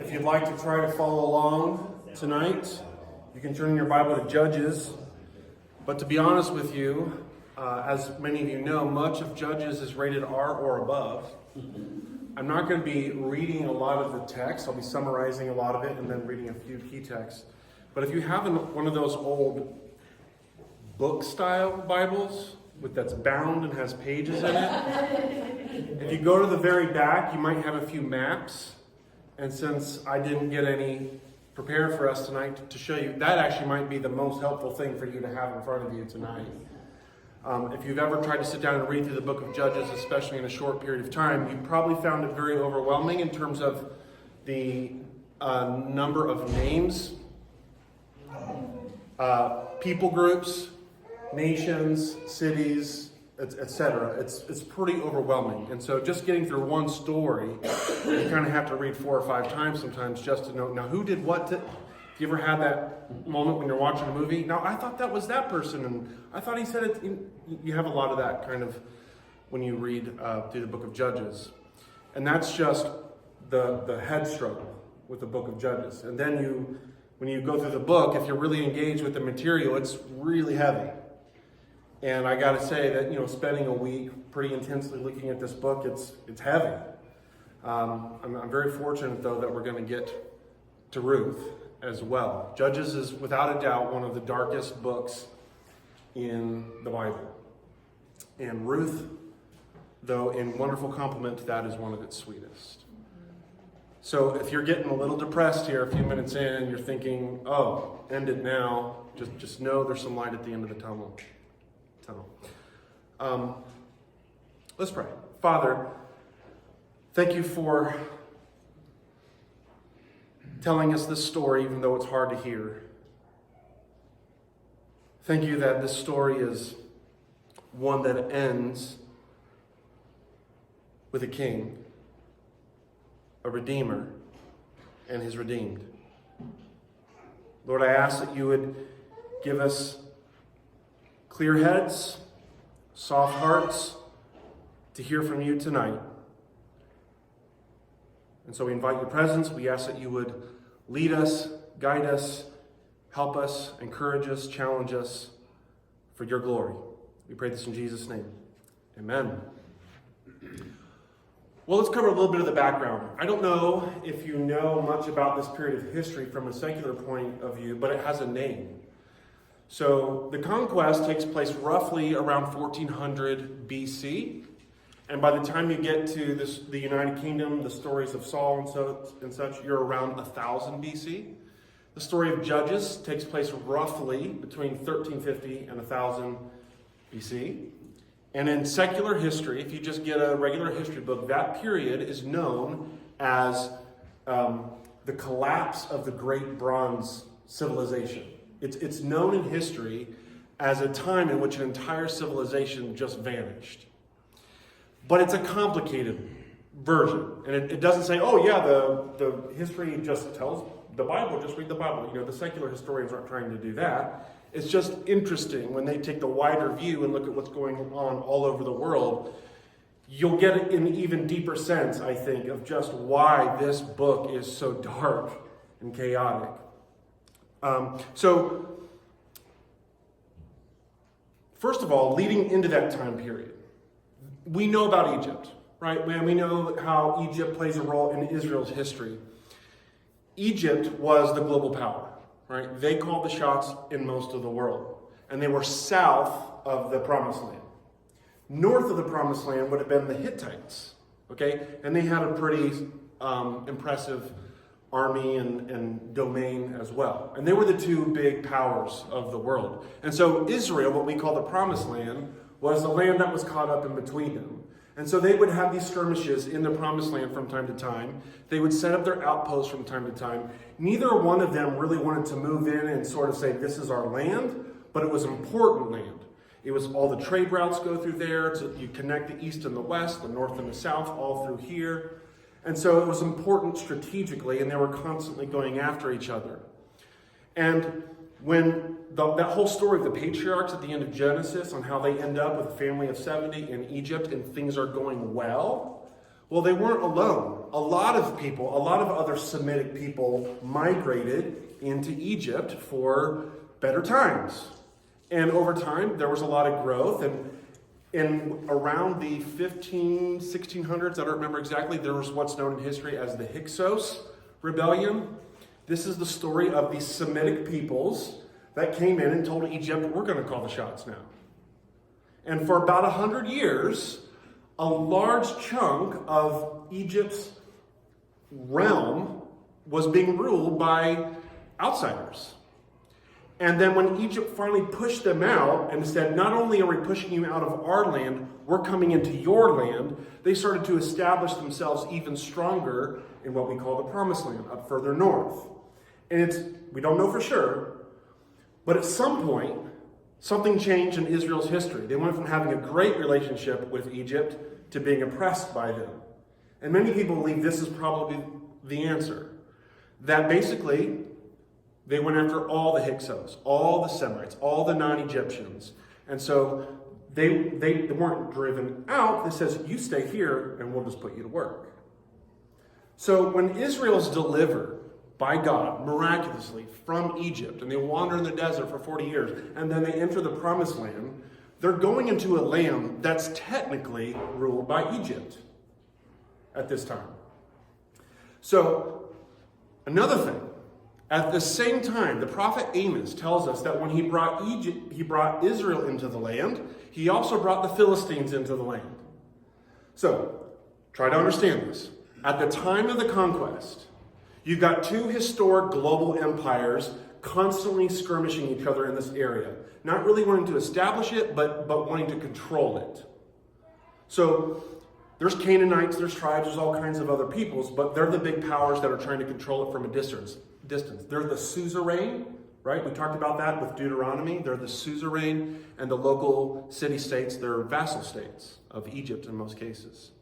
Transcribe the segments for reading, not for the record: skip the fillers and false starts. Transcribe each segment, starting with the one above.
If you'd like to try to follow along tonight, you can turn your Bible to Judges. But to be honest with you, as many of you know, much of Judges is rated R or above. I'm not going to be reading a lot of the text. I'll be summarizing a lot of it and then reading a few key texts. But if you have one of those old book-style Bibles that's bound and has pages in it, if you go to the very back, you might have a few maps. And since I didn't get any prepared for us tonight to show you, that actually might be the most helpful thing for you to have in front of you tonight. If you've ever tried to sit down and read through the book of Judges, especially in a short period of time, you probably found it very overwhelming in terms of the number of names, people groups, nations, cities, etc. It's pretty overwhelming. And so just getting through one story, you kind of have to read 4 or 5 times sometimes just to know, now who did what to... If you ever had that moment when you're watching a movie, now I thought that was that person, and I thought he said it. You have a lot of that kind of when you read through the book of Judges. And that's just the head struggle with the book of Judges. And then when you go through the book, if you're really engaged with the material, it's really heavy. And I got to say that, spending a week pretty intensely looking at this book, it's heavy. I'm very fortunate, though, that we're going to get to Ruth as well. Judges is, without a doubt, one of the darkest books in the Bible. And Ruth, though, in wonderful complement to that, is one of its sweetest. So if you're getting a little depressed here a few minutes in, you're thinking, oh, end it now, just know there's some light at the end of the tunnel. Let's pray. Father, thank you for telling us this story, even though it's hard to hear. Thank you that this story is one that ends with a king, a redeemer, and his redeemed. Lord, I ask that you would give us clear heads, soft hearts to hear from you tonight. And so we invite your presence. We ask that you would lead us, guide us, help us, encourage us, challenge us for your glory. We pray this in Jesus' name. Amen. Well, let's cover a little bit of the background. I don't know if you know much about this period of history from a secular point of view, but it has a name. So the conquest takes place roughly around 1400 BC. And by the time you get to the United Kingdom, the stories of Saul and such, you're around 1000 BC. The story of Judges takes place roughly between 1350 and 1000 BC. And in secular history, if you just get a regular history book, that period is known as the collapse of the Great Bronze Civilization. It's known in history as a time in which an entire civilization just vanished. But it's a complicated version. And it doesn't say, oh yeah, the history just tells the Bible, just read the Bible. The secular historians aren't trying to do that. It's just interesting when they take the wider view and look at what's going on all over the world. You'll get an even deeper sense, I think, of just why this book is so dark and chaotic. So, first of all, leading into that time period, we know about Egypt, right? We know how Egypt plays a role in Israel's history. Egypt was the global power, right? They called the shots in most of the world. And they were south of the Promised Land. North of the Promised Land would have been the Hittites, okay? And they had a pretty impressive army and domain as well. And they were the two big powers of the world. And so Israel, what we call the Promised Land, was the land that was caught up in between them. And so they would have these skirmishes in the Promised Land from time to time. They would set up their outposts from time to time. Neither one of them really wanted to move in and sort of say, this is our land, but it was important land. It was all the trade routes go through there. So you connect the east and the west, the north and the south, all through here. And so it was important strategically, and they were constantly going after each other. And when that whole story of the patriarchs at the end of Genesis on how they end up with a family of 70 in Egypt and things are going well, Well, they weren't alone. A lot of people, a lot of other Semitic people migrated into Egypt for better times. And over time, there was a lot of growth. And in around the 1600s, I don't remember exactly, there was what's known in history as the Hyksos Rebellion. This is the story of these Semitic peoples that came in and told Egypt, we're going to call the shots now. And for about 100 years, a large chunk of Egypt's realm was being ruled by outsiders. And then when Egypt finally pushed them out and said, not only are we pushing you out of our land, we're coming into your land, they started to establish themselves even stronger in what we call the Promised Land, up further north. And we don't know for sure, but at some point, something changed in Israel's history. They went from having a great relationship with Egypt to being oppressed by them. And many people believe this is probably the answer. That basically, they went after all the Hyksos, all the Semites, all the non-Egyptians. And so they weren't driven out. They says, you stay here and we'll just put you to work. So when Israel's delivered by God, miraculously, from Egypt, and they wander in the desert for 40 years, and then they enter the Promised Land, they're going into a land that's technically ruled by Egypt at this time. So, another thing, at the same time, the prophet Amos tells us that when he brought Israel into the land, he also brought the Philistines into the land. So, try to understand this. At the time of the conquest, you've got two historic global empires constantly skirmishing each other in this area. Not really wanting to establish it, but wanting to control it. So there's Canaanites, there's tribes, there's all kinds of other peoples, but they're the big powers that are trying to control it from a distance. They're the suzerain, right? We talked about that with Deuteronomy. They're the suzerain, and the local city-states, they're vassal states of Egypt in most cases.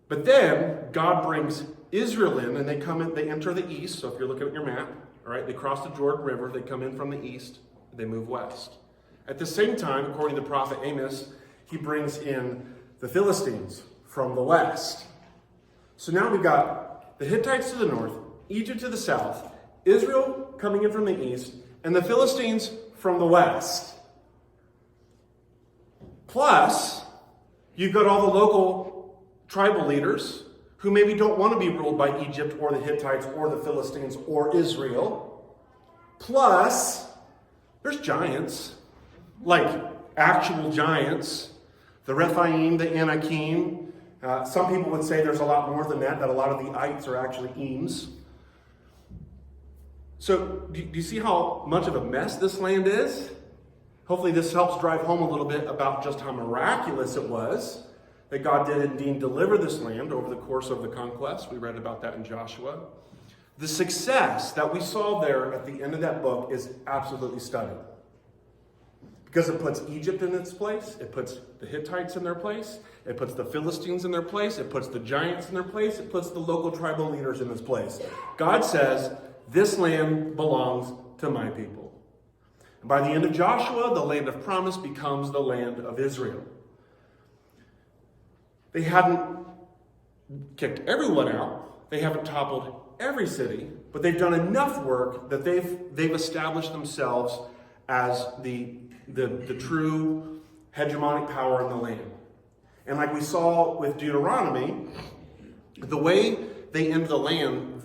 But then God brings Israel in, and they enter the east. So if you're looking at your map, all right, they cross the Jordan River, they come in from the east, they move west. At the same time, according to the prophet Amos, he brings in the Philistines from the west. So now we've got the Hittites to the north, Egypt to the south, Israel coming in from the east, and the Philistines from the west. Plus, you've got all the local tribal leaders who maybe don't want to be ruled by Egypt or the Hittites or the Philistines or Israel. Plus, there's giants, like actual giants, the Rephaim, the Anakim. Some people would say there's a lot more than that a lot of the ites are actually eames. So, do you see how much of a mess this land is? Hopefully this helps drive home a little bit about just how miraculous it was that God did indeed deliver this land over the course of the conquest. We read about that in Joshua. The success that we saw there at the end of that book is absolutely stunning. Because it puts Egypt in its place, it puts the Hittites in their place, it puts the Philistines in their place, it puts the giants in their place, it puts the local tribal leaders in its place. God says, this land belongs to my people. And by the end of Joshua, the land of promise becomes the land of Israel. They hadn't kicked everyone out. They haven't toppled every city, but they've done enough work that they've established themselves as the true hegemonic power in the land. And like we saw with Deuteronomy, the way they enter the land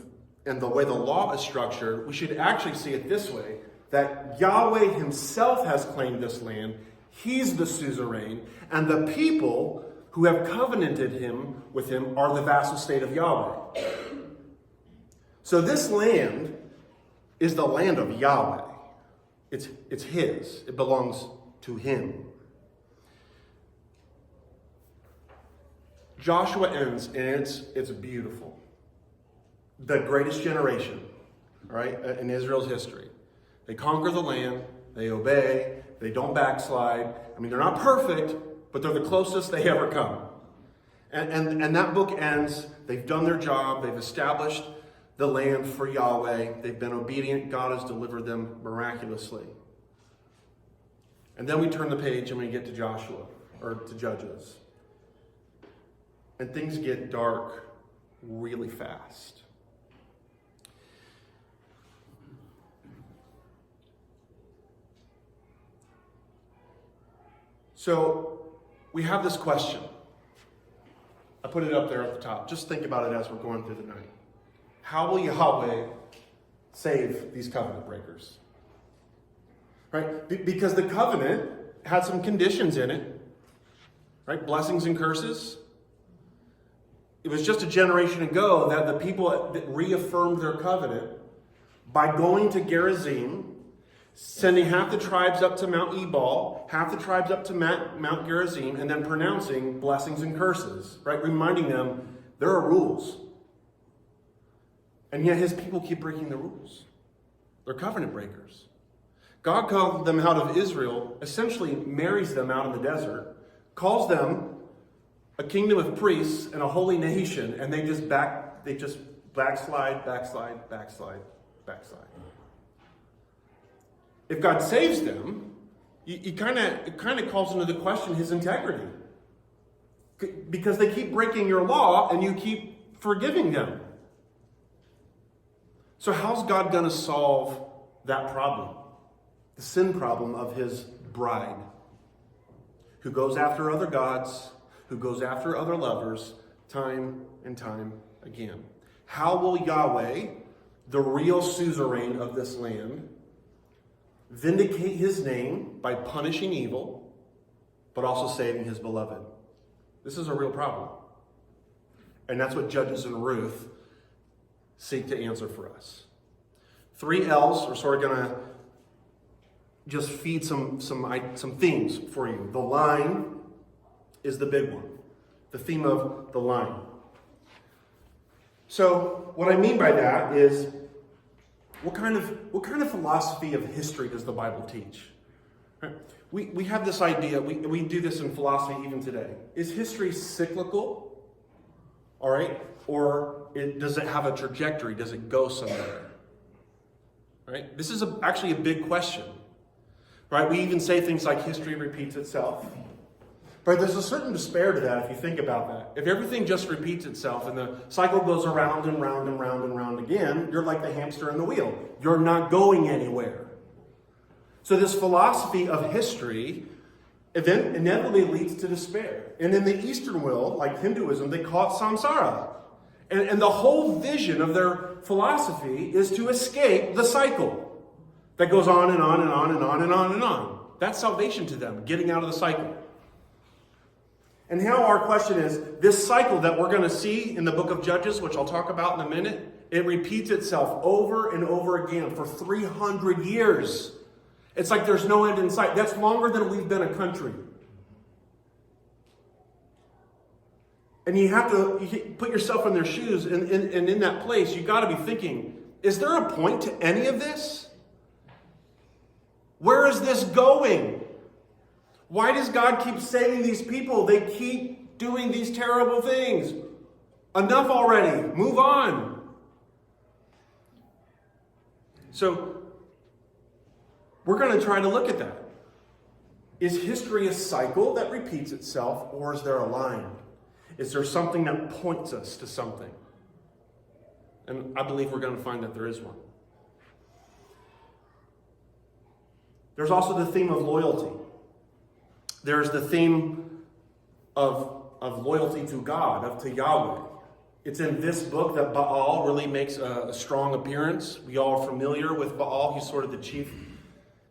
and the way the law is structured, we should actually see it this way, that Yahweh himself has claimed this land. He's the suzerain, and the people who have covenanted with him are the vassal state of Yahweh. So this land is the land of Yahweh. It's his. It belongs to him. Joshua ends, and it's beautiful. The greatest generation, right, in Israel's history. They conquer the land, they obey, they don't backslide. I mean, they're not perfect, but they're the closest they ever come. And that book ends. They've done their job. They've established the land for Yahweh. They've been obedient. God has delivered them miraculously. And then we turn the page and we get to Joshua, or to Judges. and things get dark really fast. So we have this question. I put it up there at the top. Just think about it as we're going through the night. How will Yahweh save these covenant breakers? Right? Because the covenant had some conditions in it. Right? Blessings and curses. It was just a generation ago that the people that reaffirmed their covenant by going to Gerizim, sending half the tribes up to Mount Ebal, half the tribes up to Mount Gerizim, and then pronouncing blessings and curses, right? Reminding them there are rules. And yet his people keep breaking the rules. They're covenant breakers. God called them out of Israel, essentially marries them out in the desert, calls them a kingdom of priests and a holy nation, and they just backslide. If God saves them, it kind of calls into the question his integrity. Because they keep breaking your law and you keep forgiving them. So how's God going to solve that problem? The sin problem of his bride, who goes after other gods, who goes after other lovers, time and time again. How will Yahweh, the real suzerain of this land, vindicate his name by punishing evil, but also saving his beloved? This is a real problem. And that's what Judges and Ruth seek to answer for us. 3 L's are sort of going to just feed some themes for you. The line is the big one. The theme of the line. So what I mean by that is, what kind of philosophy of history does the Bible teach? Right? We have this idea, we do this in philosophy even today. Is history cyclical? All right? Or does it have a trajectory? Does it go somewhere? Right? This is actually a big question. Right? We even say things like history repeats itself. Right? There's a certain despair to that if you think about that. If everything just repeats itself and the cycle goes around and round and round and round again, you're like the hamster in the wheel. You're not going anywhere. So this philosophy of history inevitably leads to despair. And in the Eastern world, like Hinduism, they call it samsara. And the whole vision of their philosophy is to escape the cycle that goes on and on and on and on and on and on. That's salvation to them, getting out of the cycle. And now our question is, this cycle that we're going to see in the book of Judges, which I'll talk about in a minute, it repeats itself over and over again for 300 years. It's like there's no end in sight. That's longer than we've been a country. And you have to put yourself in their shoes, and in that place, you got to be thinking, is there a point to any of this? Where is this going? Why does God keep saving these people? They keep doing these terrible things. Enough already. Move on. So, we're going to try to look at that. Is history a cycle that repeats itself, or is there a line? Is there something that points us to something? And I believe we're going to find that there is one. There's also the theme of loyalty. There's the theme of loyalty to God, to Yahweh. It's in this book that Baal really makes a strong appearance. We all are familiar with Baal. He's sort of the chief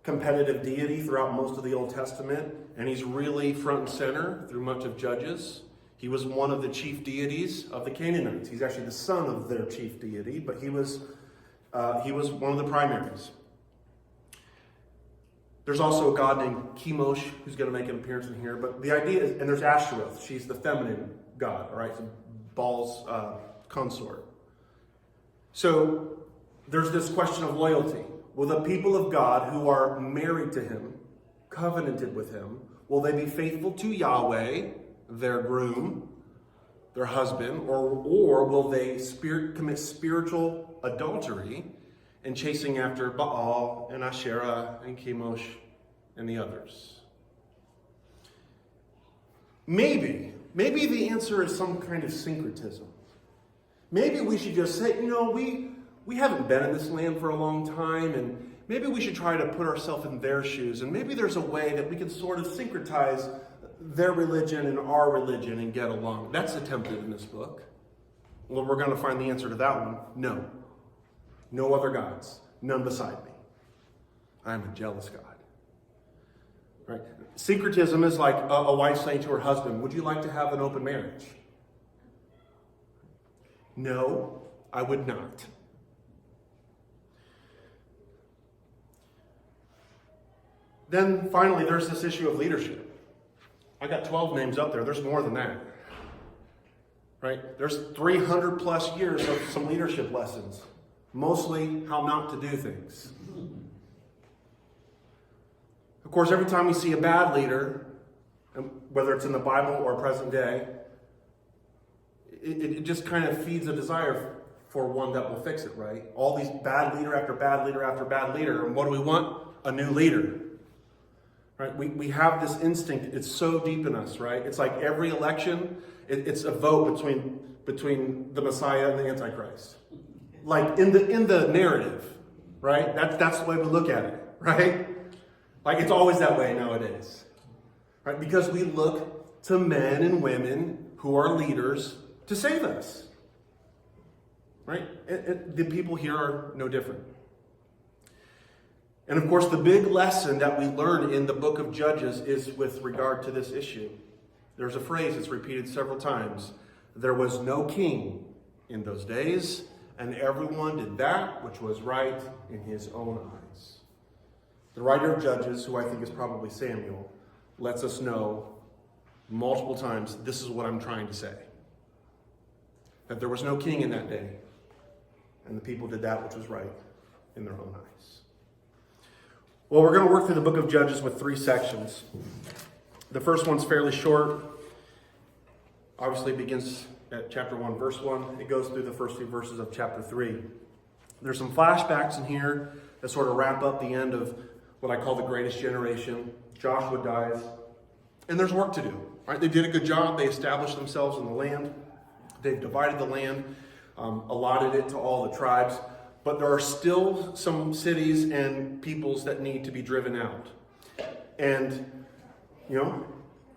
competitive deity throughout most of the Old Testament. And he's really front and center through much of Judges. He was one of the chief deities of the Canaanites. He's actually the son of their chief deity, but he was one of the primaries. There's also a god named Chemosh who's going to make an appearance in here. But the idea is, and there's Ashtoreth. She's the feminine god, all right? So Baal's consort. So there's this question of loyalty. Will the people of God who are married to him, covenanted with him, will they be faithful to Yahweh, their groom, their husband, or will they commit spiritual adultery and chasing after Baal and Asherah and Chemosh and the others? Maybe maybe the answer is some kind of syncretism. Maybe we should just say, we haven't been in this land for a long time, and maybe we should try to put ourselves in their shoes, and maybe there's a way that we can sort of syncretize their religion and our religion and get along. That's attempted in this book. Well, we're going to find the answer to that one. No. No other gods. None beside me. I am a jealous God. Right? Syncretism is like a wife saying to her husband, would you like to have an open marriage? No, I would not. Then finally, there's this issue of leadership. I got 12 names up there. There's more than that. Right? There's 300 plus years of some leadership lessons. Mostly how not to do things. Of course, every time we see a bad leader, whether it's in the Bible or present day, it just kind of feeds a desire for one that will fix it, right? All these bad leader after bad leader after bad leader. And what do we want? A new leader. Right? We have this instinct. It's so deep in us, right? It's like every election, it's a vote between the Messiah and the Antichrist. Like in the narrative, right? That's the way we look at it, right? Like it's always that way nowadays, right? Because we look to men and women who are leaders to save us, right? The people here are no different. And of course, the big lesson that we learn in the book of Judges is with regard to this issue. There's a phrase that's repeated several times. There was no king in those days, and everyone did that which was right in his own eyes. The writer of Judges, who I think is probably Samuel, lets us know multiple times, this is what I'm trying to say. That there was no king in that day, and the people did that which was right in their own eyes. Well, we're going to work through the book of Judges with 3 sections. The first one's fairly short. Obviously, it begins at chapter 1, verse 1. It goes through the first 2 verses of chapter 3. There's some flashbacks in here that sort of wrap up the end of what I call the greatest generation. Joshua dies. And there's work to do. Right? They did a good job. They established themselves in the land. They've divided the land, allotted it to all the tribes. But there are still some cities and peoples that need to be driven out. And,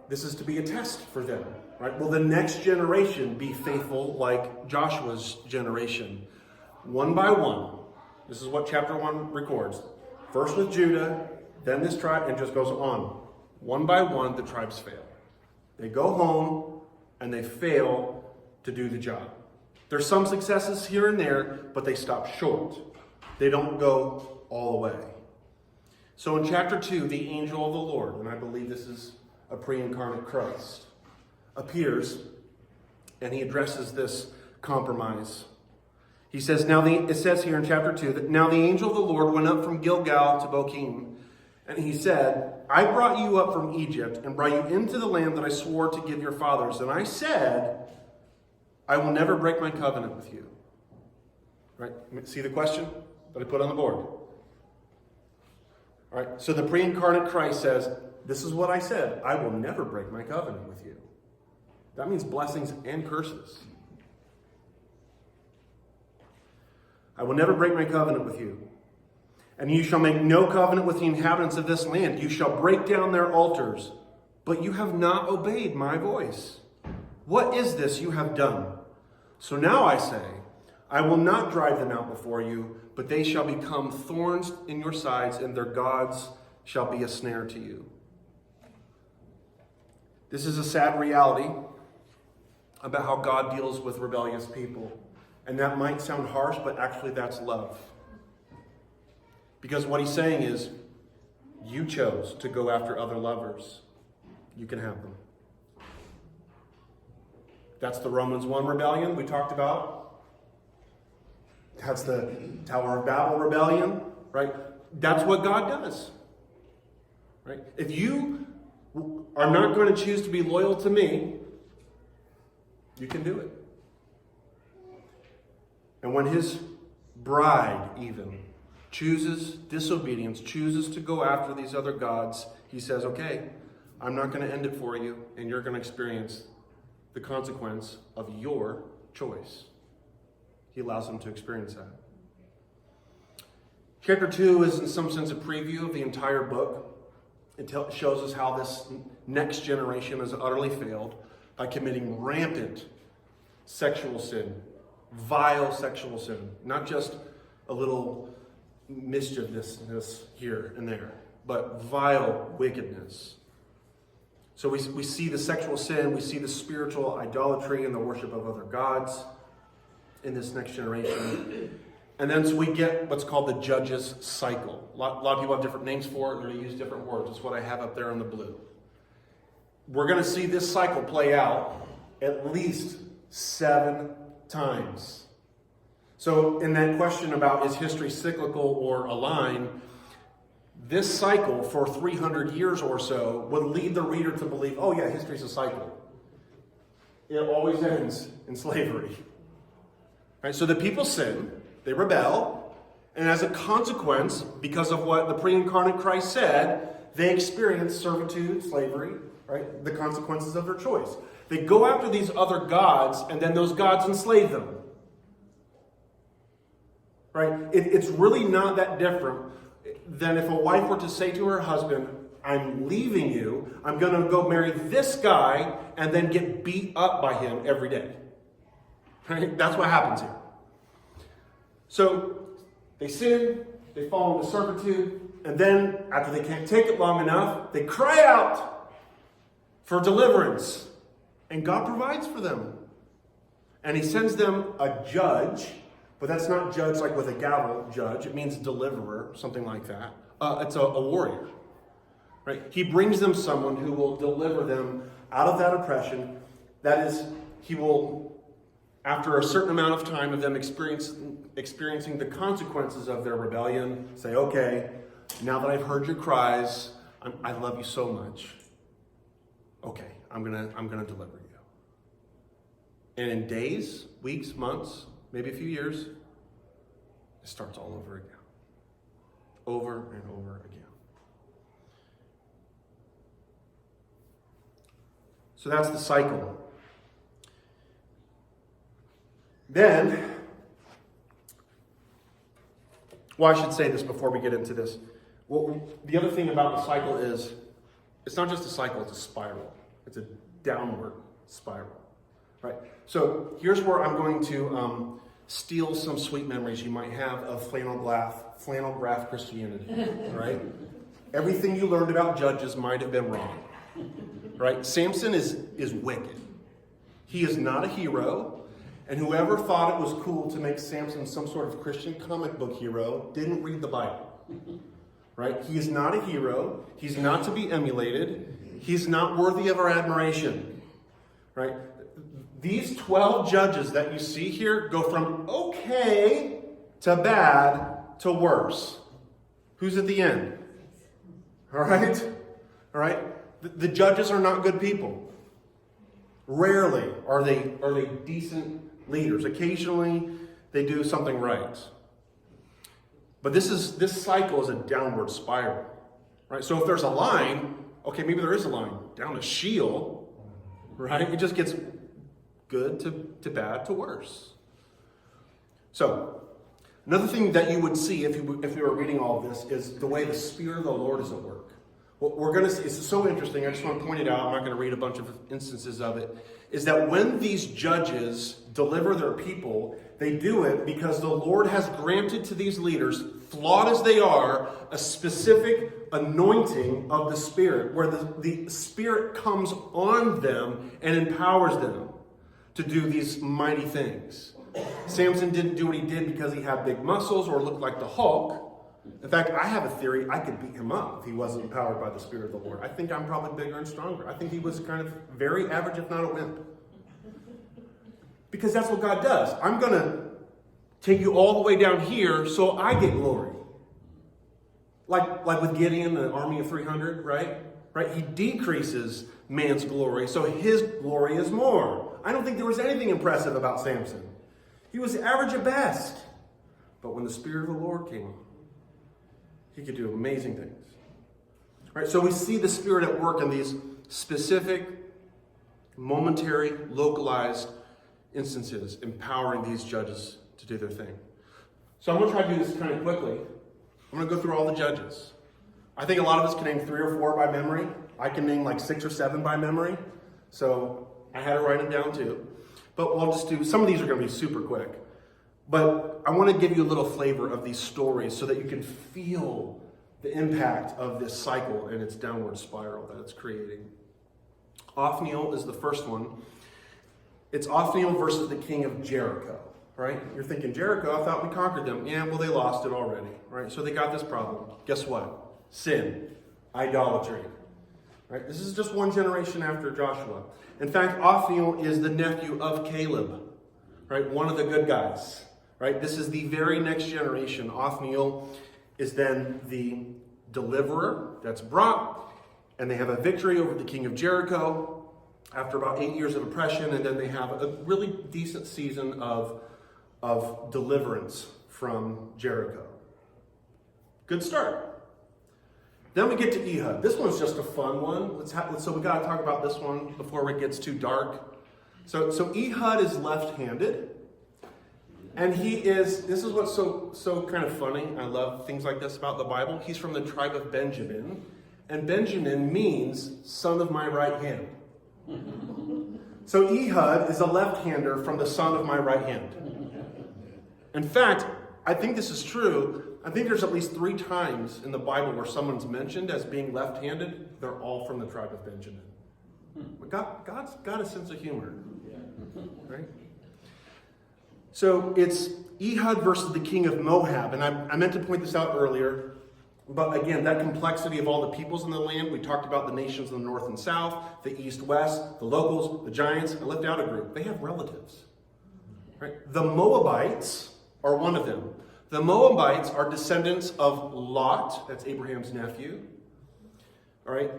this is to be a test for them. Right? Will the next generation be faithful like Joshua's generation? One by one. This is what chapter 1 records. First with Judah, then this tribe, and just goes on. One by one, the tribes fail. They go home, and they fail to do the job. There's some successes here and there, but they stop short. They don't go all the way. So in chapter 2, the angel of the Lord, and I believe this is a pre-incarnate Christ, appears, and he addresses this compromise. He says, it says here in chapter 2, that now the angel of the Lord went up from Gilgal to Bochim, and he said, I brought you up from Egypt and brought you into the land that I swore to give your fathers. And I said, I will never break my covenant with you. Right? See the question that I put on the board? All right. So the pre-incarnate Christ says, this is what I said. I will never break my covenant with you. That means blessings and curses. I will never break my covenant with you. And you shall make no covenant with the inhabitants of this land. You shall break down their altars. But you have not obeyed my voice. What is this you have done? So now I say, I will not drive them out before you, but they shall become thorns in your sides, and their gods shall be a snare to you. This is a sad reality about how God deals with rebellious people. And that might sound harsh, but actually that's love. Because what he's saying is, you chose to go after other lovers. You can have them. That's the Romans 1 rebellion we talked about. That's the Tower of Babel rebellion, right? That's what God does. Right? If you are not going to choose to be loyal to me, you can do it. And when his bride even chooses disobedience, chooses to go after these other gods, he says, okay, I'm not going to end it for you, and you're going to experience the consequence of your choice. He allows them to experience that. Chapter 2 is in some sense a preview of the entire book. It shows us how this next generation has utterly failed by committing rampant sexual sin, vile sexual sin, not just a little mischievousness here and there, but vile wickedness. So we see the sexual sin, we see the spiritual idolatry and the worship of other gods in this next generation. And then so we get what's called the judges cycle. A lot of people have different names for it, or they use different words. It's what I have up there in the blue. We're going to see this cycle play out at least 7 times. So in that question about is history cyclical or a line, this cycle for 300 years or so would lead the reader to believe, oh yeah, history's a cycle. It always ends in slavery. Right? So the people sin, they rebel, and as a consequence, because of what the pre-incarnate Christ said, they experience servitude, slavery, right? The consequences of their choice. They go after these other gods, and then those gods enslave them. Right? It's really not that different than if a wife were to say to her husband, I'm leaving you, I'm going to go marry this guy, and then get beat up by him every day. Right? That's what happens here. So they sin, they fall into servitude, and then after they can't take it long enough, they cry out for deliverance. And God provides for them. And he sends them a judge, but that's not judge like with a gavel judge. It means deliverer, something like that. It's a warrior. Right? He brings them someone who will deliver them out of that oppression. That is, he will, after a certain amount of time of them experiencing the consequences of their rebellion, say, okay, now that I've heard your cries, I love you so much. Okay, I'm gonna deliver you. And in days, weeks, months, maybe a few years, it starts all over again. Over and over again. So that's the cycle. Then, well, I should say this before we get into this. Well, the other thing about the cycle is, it's not just a cycle, it's a spiral. It's a downward spiral. Right? So here's where I'm going to steal some sweet memories you might have of flannel graph Christianity. Right? Everything you learned about judges might have been wrong. Right? Samson is wicked. He is not a hero. And whoever thought it was cool to make Samson some sort of Christian comic book hero didn't read the Bible. Right? He is not a hero. He's not to be emulated. He's not worthy of our admiration. Right? These 12 judges that you see here go from okay to bad to worse. Who's at the end? All right? All right? The judges are not good people. Rarely are they decent leaders. Occasionally they do something right. But this cycle is a downward spiral. Right? So if there's a line, okay, maybe there is a line down to Sheol, right? It just gets good to bad to worse. So, another thing that you would see if we were reading all of this is the way the Spirit of the Lord is at work. What we're going to see, it's so interesting, I just want to point it out, I'm not going to read a bunch of instances of it, is that when these judges deliver their people, they do it because the Lord has granted to these leaders, flawed as they are, a specific anointing of the Spirit, where the Spirit comes on them and empowers them to do these mighty things. Samson didn't do what he did because he had big muscles or looked like the Hulk. In fact, I have a theory I could beat him up if he wasn't empowered by the Spirit of the Lord. I think I'm probably bigger and stronger. I think he was kind of very average, if not a wimp. Because that's what God does. I'm going to take you all the way down here so I get glory. Like with Gideon, the army of 300, right? Right? He decreases man's glory, so his glory is more. I don't think there was anything impressive about Samson. He was average at best. But when the Spirit of the Lord came on, he could do amazing things. Right? So we see the Spirit at work in these specific momentary, localized instances empowering these judges to do their thing. So I'm going to try to do this kind of quickly. I'm going to go through all the judges. I think a lot of us can name 3 or 4 by memory. I can name like 6 or 7 by memory. So I had to write them down too. But we'll just do, some of these are going to be super quick. But I want to give you a little flavor of these stories so that you can feel the impact of this cycle and its downward spiral that it's creating. Othniel is the first one. It's Othniel versus the king of Jericho, right? You're thinking, Jericho, I thought we conquered them. Yeah, well, they lost it already, right? So they got this problem. Guess what? Sin, idolatry, right? This is just one generation after Joshua. In fact, Othniel is the nephew of Caleb, right? One of the good guys, right? This is the very next generation. Othniel is then the deliverer that's brought, and they have a victory over the king of Jericho after about 8 years of oppression, and then they have a really decent season of deliverance from Jericho. Good start. Then we get to Ehud. This one's just a fun one. So we got to talk about this one before it gets too dark. So Ehud is left-handed, and this is what's so kind of funny. I love things like this about the Bible. He's from the tribe of Benjamin, and Benjamin means son of my right hand. So Ehud is a left-hander from the son of my right hand. In fact, I think this is true. I think there's at least 3 times in the Bible where someone's mentioned as being left-handed. They're all from the tribe of Benjamin. But God's got a sense of humor, right? So it's Ehud versus the king of Moab. And I meant to point this out earlier. But again, that complexity of all the peoples in the land, we talked about the nations in the north and south, the east, west, the locals, the giants. I left out a group. They have relatives, right? The Moabites are one of them. The Moabites are descendants of Lot. That's Abraham's nephew. All right.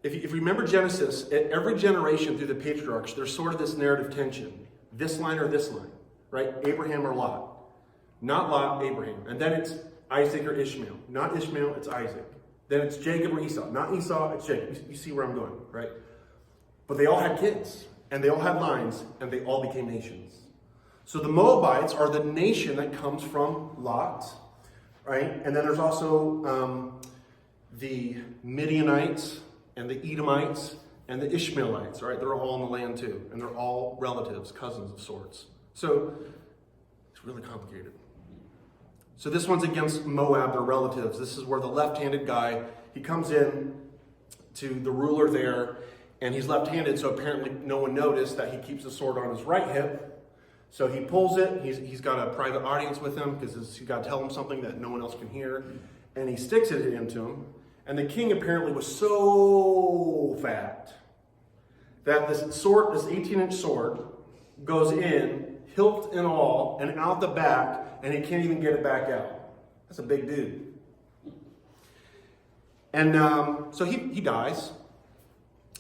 If you remember Genesis, at every generation through the patriarchs, there's sort of this narrative tension. This line or this line, right? Abraham or Lot. Not Lot, Abraham. And then it's Isaac or Ishmael. Not Ishmael, it's Isaac. Then it's Jacob or Esau. Not Esau, it's Jacob. You see where I'm going, right? But they all had kids, and they all had lines, and they all became nations. So the Moabites are the nation that comes from Lot, right? And then there's also the Midianites and the Edomites and the Ishmaelites, right? They're all in the land too, and they're all relatives, cousins of sorts. So it's really complicated. So this one's against Moab, their relatives. This is where the left-handed guy, he comes in to the ruler there, and he's left-handed, so apparently no one noticed that he keeps the sword on his right hip. So he pulls it. He's got a private audience with him because he's got to tell him something that no one else can hear. And he sticks it into him. And the king apparently was so fat that this sword, this 18-inch sword, goes in, hilt and all, and out the back, and he can't even get it back out. That's a big dude. And so he dies.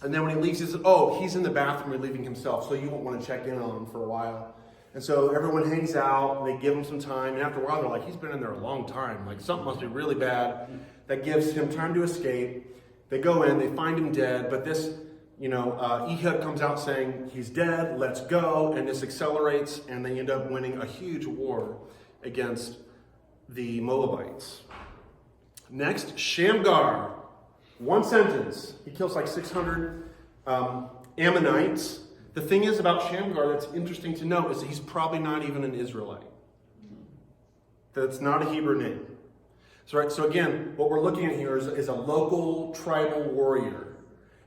And then when he leaves, he says, he's in the bathroom relieving himself, so you won't want to check in on him for a while. And so everyone hangs out, and they give him some time. And after a while, they're like, he's been in there a long time. Like, something must be really bad. That gives him time to escape. They go in, they find him dead. But this, Ehud comes out saying, he's dead, let's go. And this accelerates, and they end up winning a huge war against the Moabites. Next, Shamgar. One sentence. He kills like 600 Ammonites. The thing is about Shamgar that's interesting to know is that he's probably not even an Israelite. That's not a Hebrew name. So again, what we're looking at here is a local tribal warrior.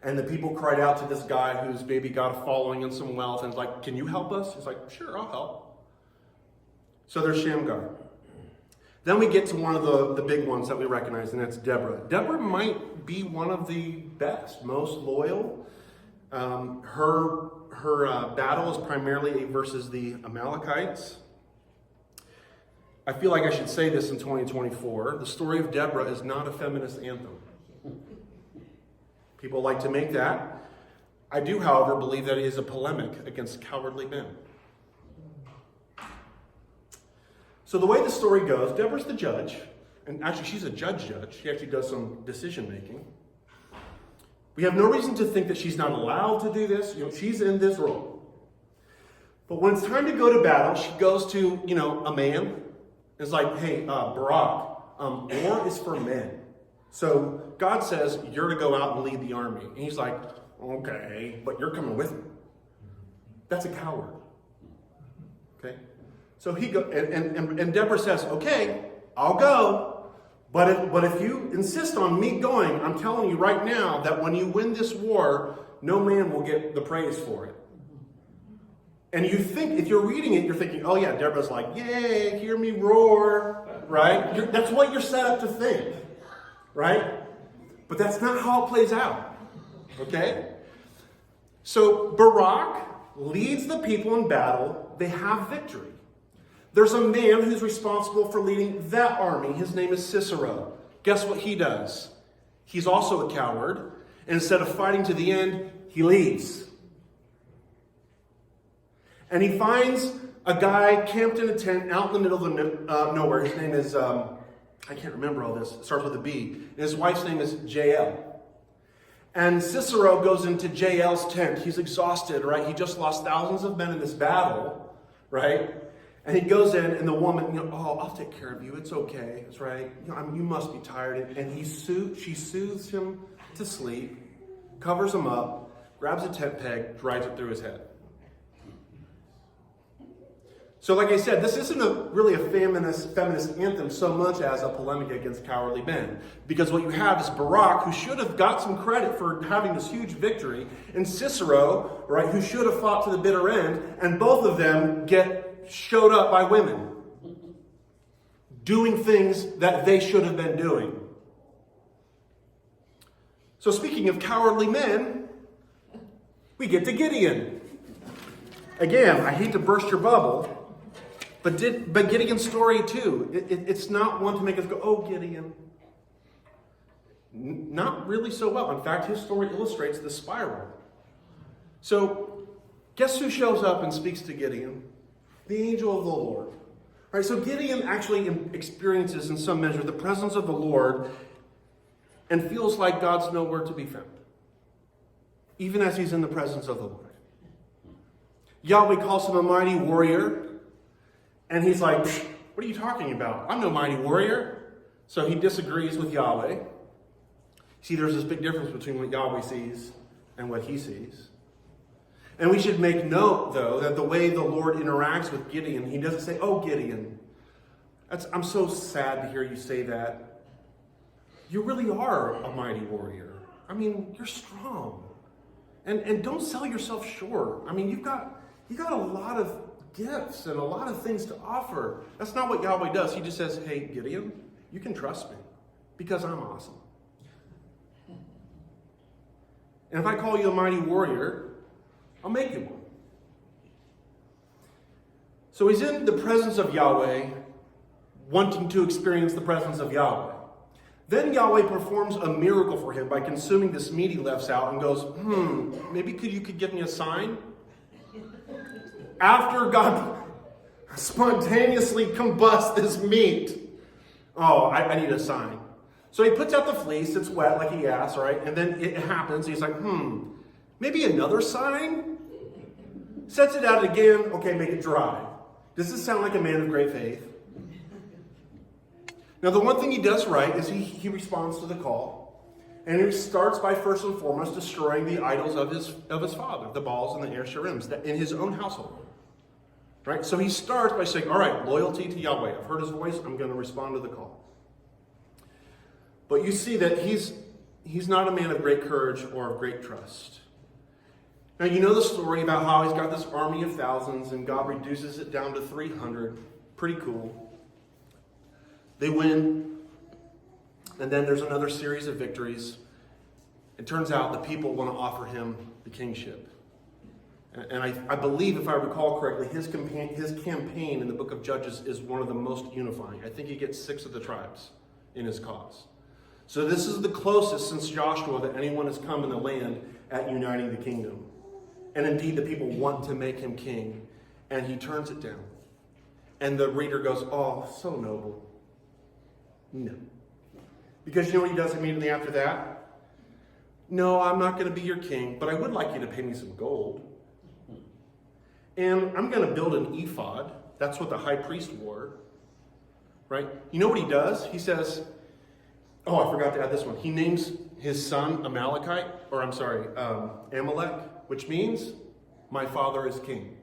And the people cried out to this guy who's maybe got a following and some wealth and is like, can you help us? He's like, sure, I'll help. So there's Shamgar. Then we get to one of the big ones that we recognize, and that's Deborah. Deborah might be one of the best, most loyal. Her battle is primarily versus the Amalekites. I feel like I should say this in 2024. The story of Deborah is not a feminist anthem. People like to make that. I do, however, believe that it is a polemic against cowardly men. So the way the story goes, Deborah's the judge. And actually, she's a judge. She actually does some decision making. We have no reason to think that she's not allowed to do this. She's in this role. But when it's time to go to battle, she goes to, a man. It's like, hey, Barak, war is for men. So God says, you're to go out and lead the army. And he's like, okay, but you're coming with me. That's a coward. Okay? So he go, and Deborah says, okay, I'll go. But if you insist on me going, I'm telling you right now that when you win this war, no man will get the praise for it. And you think, if you're reading it, you're thinking, oh yeah, Deborah's like, yay, hear me roar, right? That's what you're set up to think, right? But that's not how it plays out, okay? So Barak leads the people in battle. They have victory. There's a man who's responsible for leading that army. His name is Sisera. Guess what he does? He's also a coward. And instead of fighting to the end, he leaves. And he finds a guy camped in a tent out in the middle of nowhere. His name is, I can't remember all this. It starts with a B. And his wife's name is Jael. And Sisera goes into Jael's tent. He's exhausted, right? He just lost thousands of men in this battle, right? And he goes in, and the woman, oh, I'll take care of you. It's okay. That's right. You must be tired. And she soothes him to sleep, covers him up, grabs a tent peg, drives it through his head. So like I said, this isn't really a feminist anthem so much as a polemic against cowardly men. Because what you have is Barak, who should have got some credit for having this huge victory, and Sisera, right, who should have fought to the bitter end, and both of them get showed up by women doing things that they should have been doing. So speaking of cowardly men, we get to Gideon. Again, I hate to burst your bubble, but Gideon's story too, it's not one to make us go, oh, Gideon. Not really so well. In fact, his story illustrates the spiral. So guess who shows up and speaks to Gideon? The angel of the Lord. Right, so Gideon actually experiences in some measure the presence of the Lord and feels like God's nowhere to be found, even as he's in the presence of the Lord. Yahweh calls him a mighty warrior, and he's like, what are you talking about? I'm no mighty warrior. So he disagrees with Yahweh. See, there's this big difference between what Yahweh sees and what he sees. And we should make note, though, that the way the Lord interacts with Gideon, he doesn't say, oh, Gideon, I'm so sad to hear you say that. You really are a mighty warrior. I mean, you're strong. And don't sell yourself short. I mean, you got a lot of gifts and a lot of things to offer. That's not what Yahweh does. He just says, hey, Gideon, you can trust me because I'm awesome. And if I call you a mighty warrior, I'll make you one. So he's in the presence of Yahweh, wanting to experience the presence of Yahweh. Then Yahweh performs a miracle for him by consuming this meat he left out and goes, maybe you could give me a sign? After God spontaneously combusts this meat, I need a sign. So he puts out the fleece, it's wet like he asked, right? And then it happens, he's like, maybe another sign? Sets it out again, okay, make it dry. Does this sound like a man of great faith? Now, the one thing he does right is he responds to the call. And he starts by first and foremost destroying the idols of his father, the Baals and the Asherims, in his own household. Right? So he starts by saying, all right, loyalty to Yahweh. I've heard his voice, I'm going to respond to the call. But you see that he's not a man of great courage or of great trust. Now, you know the story about how he's got this army of thousands and God reduces it down to 300. Pretty cool. They win. And then there's another series of victories. It turns out the people want to offer him the kingship. And I believe, if I recall correctly, his campaign in the book of Judges is one of the most unifying. I think he gets 6 of the tribes in his cause. So this is the closest since Joshua that anyone has come in the land at uniting the kingdom. And indeed, the people want to make him king, and he turns it down. And the reader goes, oh, so noble. No. Because you know what he does immediately after that? no, I'm not going to be your king, but I would like you to pay me some gold. And I'm going to build an ephod. That's what the high priest wore. Right? You know what he does? He says, oh, I forgot to add this one. He names his son Amalek, which means my father is king.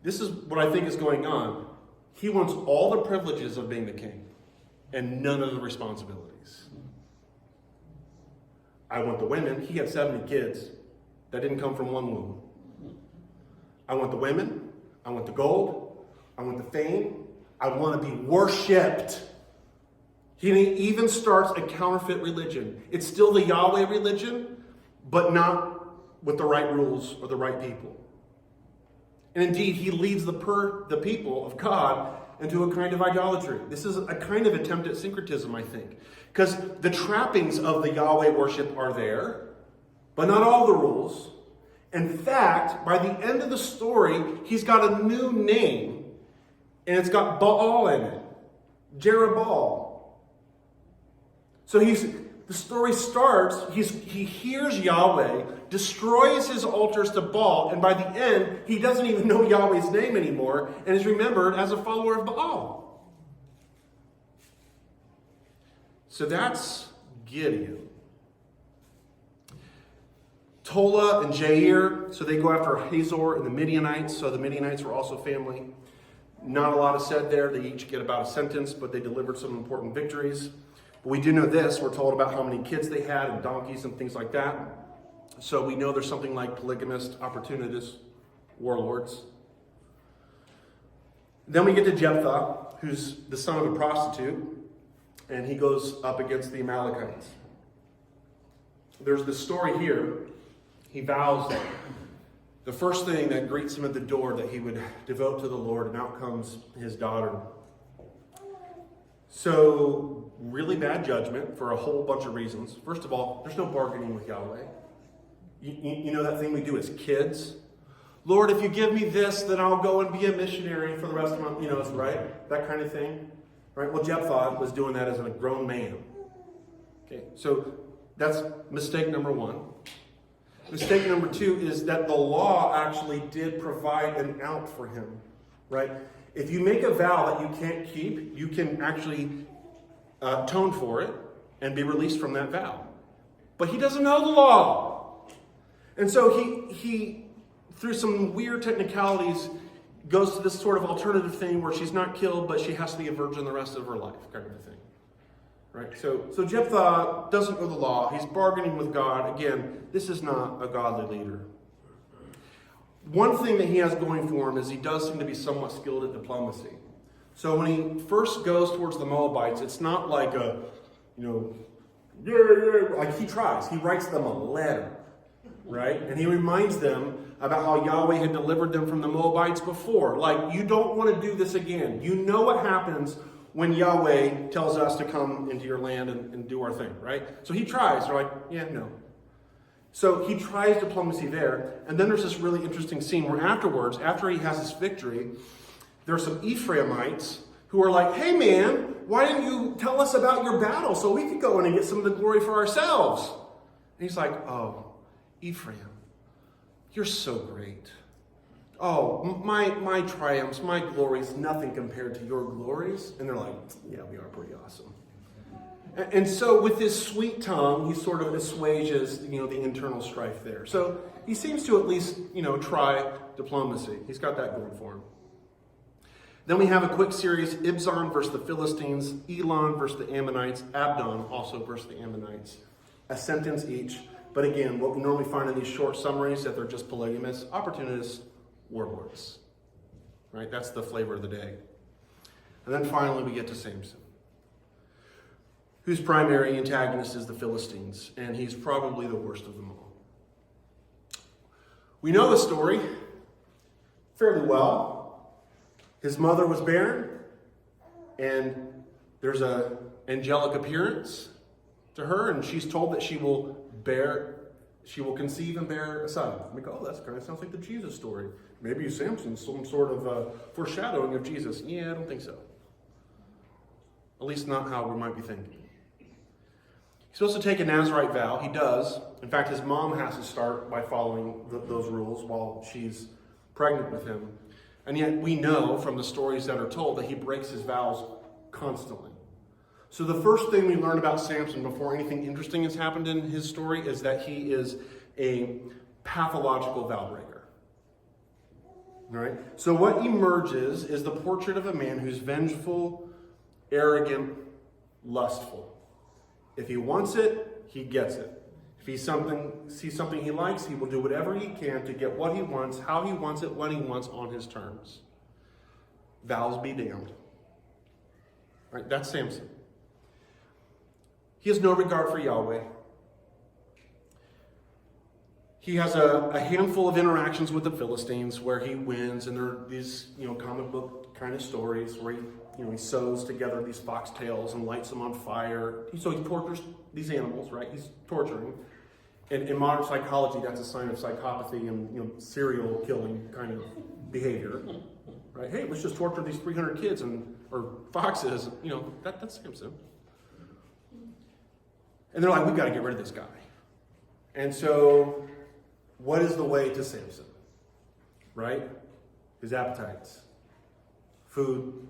This is what I think is going on. He wants all the privileges of being the king and none of the responsibilities. I want the women. He had 70 kids. That didn't come from one womb. I want the women. I want the gold. I want the fame. I want to be worshipped. He even starts a counterfeit religion. It's still the Yahweh religion, but not with the right rules or the right people. And indeed, he leads the people of God into a kind of idolatry. This is a kind of attempt at syncretism, I think. Because the trappings of the Yahweh worship are there, but not all the rules. In fact, by the end of the story, he's got a new name, and it's got Baal in it. Jerubbaal. So the story starts, he hears Yahweh, destroys his altars to Baal, and by the end, he doesn't even know Yahweh's name anymore, and is remembered as a follower of Baal. So that's Gideon. Tola and Jair, so they go after Hazor and the Midianites, so the Midianites were also family. Not a lot is said there. They each get about a sentence, but they delivered some important victories. But we do know this. We're told about how many kids they had and donkeys and things like that. So we know there's something like polygamist, opportunists, warlords. Then we get to Jephthah, who's the son of a prostitute, and he goes up against the Amalekites. There's this story here. He vows that the first thing that greets him at the door that he would devote to the Lord, and out comes his daughter. So, really bad judgment for a whole bunch of reasons. First of all, there's no bargaining with Yahweh. You know that thing we do as kids? Lord, if you give me this, then I'll go and be a missionary for the rest of my, right? That kind of thing. Right? Well, Jephthah was doing that as a grown man. Okay, so that's mistake number one. Mistake number two is that the law actually did provide an out for him, right? If you make a vow that you can't keep, you can actually atone for it and be released from that vow. But he doesn't know the law. And so he through some weird technicalities, goes to this sort of alternative thing where she's not killed, but she has to be a virgin the rest of her life, kind of a thing. Right? So Jephthah doesn't know the law. He's bargaining with God. Again, this is not a godly leader. One thing that he has going for him is he does seem to be somewhat skilled at diplomacy. So when he first goes towards the Moabites, it's not like like he tries. He writes them a letter, right? And he reminds them about how Yahweh had delivered them from the Moabites before. Like, you don't want to do this again. You know what happens when Yahweh tells us to come into your land and do our thing, right? So he tries. They're like, yeah, no. So he tries diplomacy there. And then there's this really interesting scene where afterwards, after he has his victory, there are some Ephraimites who are like, hey man, why didn't you tell us about your battle so we could go in and get some of the glory for ourselves? And he's like, oh, Ephraim, you're so great. Oh, my triumphs, my glories, nothing compared to your glories. And they're like, yeah, we are pretty awesome. And so with his sweet tongue, he sort of assuages, the internal strife there. So he seems to at least, try diplomacy. He's got that going for him. Then we have a quick series, Ibzan versus the Philistines, Elon versus the Ammonites, Abdon also versus the Ammonites. A sentence each. But again, what we normally find in these short summaries, that they're just polygamists, opportunists, warlords. Right? That's the flavor of the day. And then finally we get to Samson, whose primary antagonist is the Philistines, and he's probably the worst of them all. We know the story fairly well. His mother was barren, and there's an angelic appearance to her, and she's told that she will conceive and bear a son. I'm like, oh, that kind of sounds like the Jesus story. Maybe Samson's some sort of foreshadowing of Jesus. Yeah, I don't think so. At least not how we might be thinking. He's supposed to take a Nazirite vow. He does. In fact, his mom has to start by following those rules while she's pregnant with him. And yet we know from the stories that are told that he breaks his vows constantly. So the first thing we learn about Samson before anything interesting has happened in his story is that he is a pathological vow breaker. All right? So what emerges is the portrait of a man who's vengeful, arrogant, lustful. If he wants it, he gets it. If he sees something he likes, he will do whatever he can to get what he wants, how he wants it, when he wants, on his terms. Vows be damned. Right? That's Samson. He has no regard for Yahweh. He has a handful of interactions with the Philistines where he wins, and there are these, comic book kind of stories where he sews together these foxtails and lights them on fire. So he tortures these animals, right? He's torturing. And in modern psychology, that's a sign of psychopathy and serial killing kind of behavior, right? Hey, let's just torture these 300 kids or foxes. That's Samson. And they're like, we've got to get rid of this guy. And so, what is the way to Samson? Right? His appetites. Food,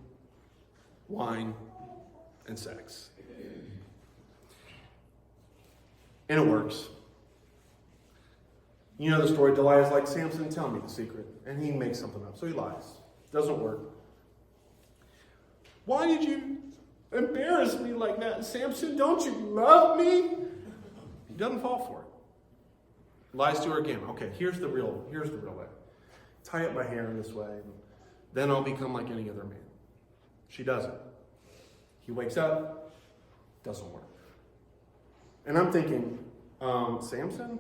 wine, and sex. And it works. You know the story. Delilah's like, Samson, tell me the secret. And he makes something up. So he lies. Doesn't work. Why did you embarrass me like that, Samson? Don't you love me? He doesn't fall for it. Lies to her again. Okay, here's the real way. Tie up my hair in this way, and then I'll become like any other man. She doesn't. He wakes up, doesn't work. And I'm thinking, Samson?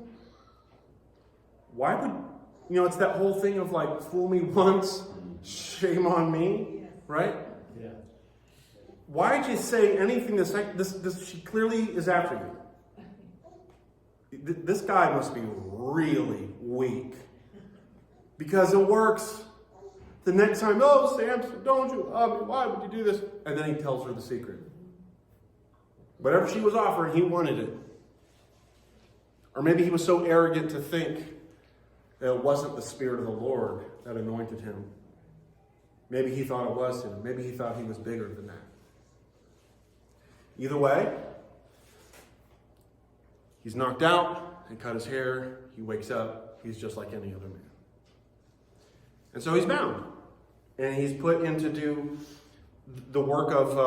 Why would, it's that whole thing of like, fool me once, shame on me, right? Yeah. Why'd you say anything this she clearly is after you. This guy must be really weak. Because it works. The next time, oh, Samson, don't you love me? Why would you do this? And then he tells her the secret. Whatever she was offering, he wanted it. Or maybe he was so arrogant to think that it wasn't the Spirit of the Lord that anointed him. Maybe he thought it was him. Maybe he thought he was bigger than that. Either way, he's knocked out and cut his hair. He wakes up. He's just like any other man. And so he's bound. And he's put in to do the work of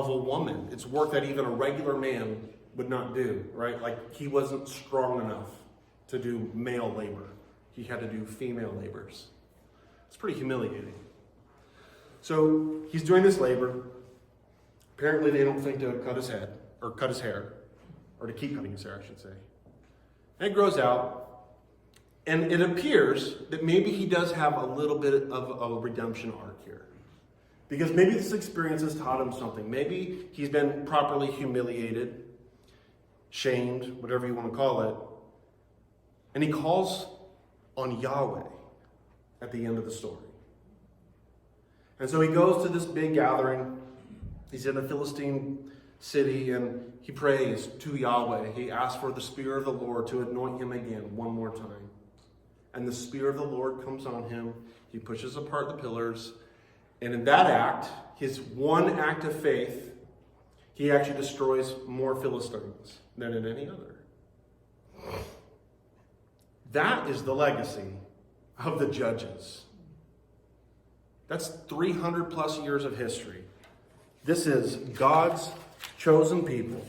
a woman. It's work that even a regular man would not do, right? Like, he wasn't strong enough to do male labor. He had to do female labors. It's pretty humiliating. So he's doing this labor. Apparently they don't think to cut his head, or cut his hair, or to keep cutting his hair, I should say. And it grows out, and it appears that maybe he does have a little bit of a redemption arc here. Because maybe this experience has taught him something. Maybe he's been properly humiliated, shamed, whatever you want to call it. And he calls on Yahweh at the end of the story. And so he goes to this big gathering. He's in a Philistine city, and he prays to Yahweh. He asks for the Spirit of the Lord to anoint him again one more time. And the Spirit of the Lord comes on him. He pushes apart the pillars. And in that act, his one act of faith, he actually destroys more Philistines than in any other. That is the legacy of the judges. That's 300 plus years of history. This is God's chosen people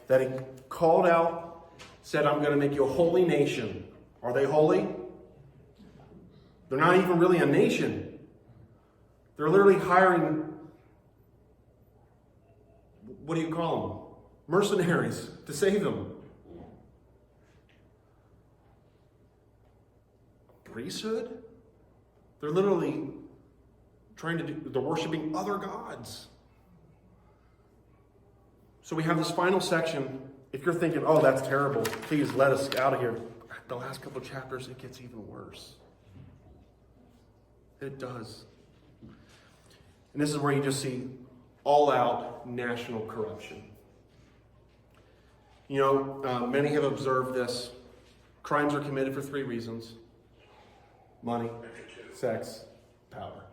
that he called out, said, I'm going to make you a holy nation. Are they holy? They're not even really a nation. They're literally hiring, what do you call them? Mercenaries to save them. Priesthood? They're literally they're worshiping other gods. So we have this final section. If you're thinking, oh, that's terrible, please let us out of here. The last couple of chapters, it gets even worse. It does. And this is where you just see all-out national corruption. Many have observed this. Crimes are committed for 3 reasons: money, sex, power.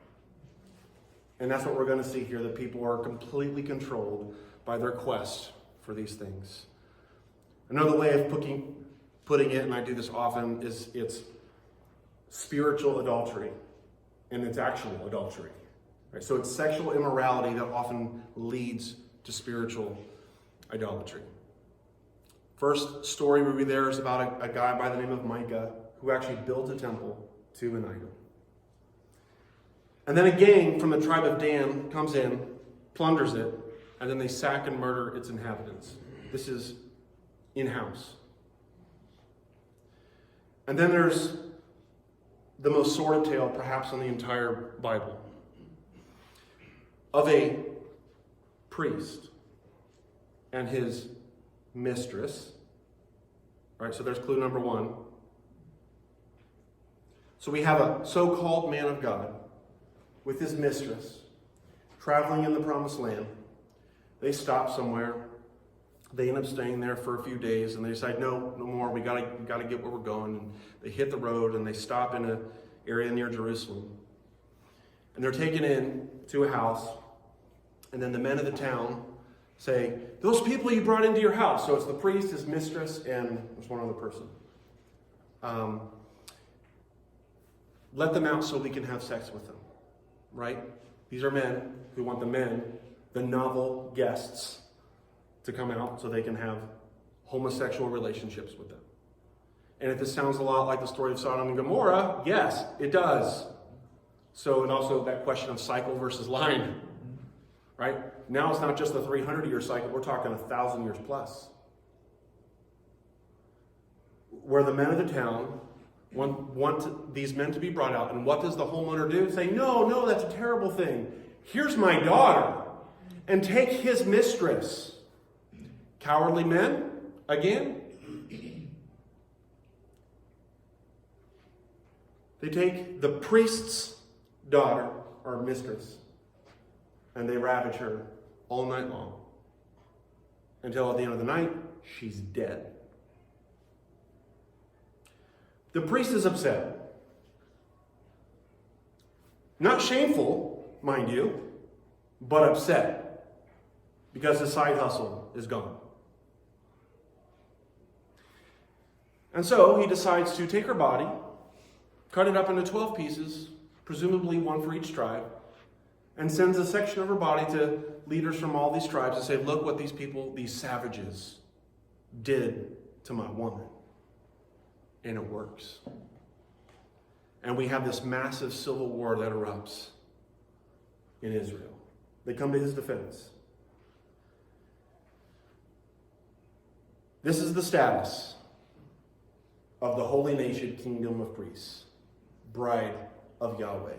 And that's what we're going to see here, that people are completely controlled by their quest for these things. Another way of putting it, and I do this often, is it's spiritual adultery, and it's actual adultery. Right? So it's sexual immorality that often leads to spiritual idolatry. First story we read there is about a guy by the name of Micah who actually built a temple to an idol. And then a gang from the tribe of Dan comes in, plunders it, and then they sack and murder its inhabitants. This is in-house. And then there's the most sordid tale, perhaps, in the entire Bible, of a priest and his mistress. All right, so there's clue number 1. So we have a so-called man of God with his mistress traveling in the promised land. They stop somewhere. They end up staying there for a few days, and they decide, no more. We gotta get where we're going. And they hit the road, and they stop in an area near Jerusalem. And they're taken in to a house, and then the men of the town say, those people you brought into your house. So it's the priest, his mistress, and there's one other person. Let them out so we can have sex with them. Right? These are men who want the novel guests, to come out so they can have homosexual relationships with them. And if this sounds a lot like the story of Sodom and Gomorrah, yes, it does. So, and also that question of cycle versus line, right? Now it's not just a 300-year cycle, we're talking 1,000 years plus. Where the men of the town want these men to be brought out, and what does the homeowner do? Say, no, that's a terrible thing. Here's my daughter, and take his mistress. Cowardly men, again. They take the priest's daughter, or mistress, and they ravage her all night long, until at the end of the night, she's dead. The priest is upset. Not shameful, mind you, but upset, because his side hustle is gone. And so he decides to take her body, cut it up into 12 pieces, presumably one for each tribe, and sends a section of her body to leaders from all these tribes and say, look what these people, these savages, did to my woman. And it works. And we have this massive civil war that erupts in Israel. They come to his defense. This is the status of the holy nation kingdom of priests, bride of Yahweh,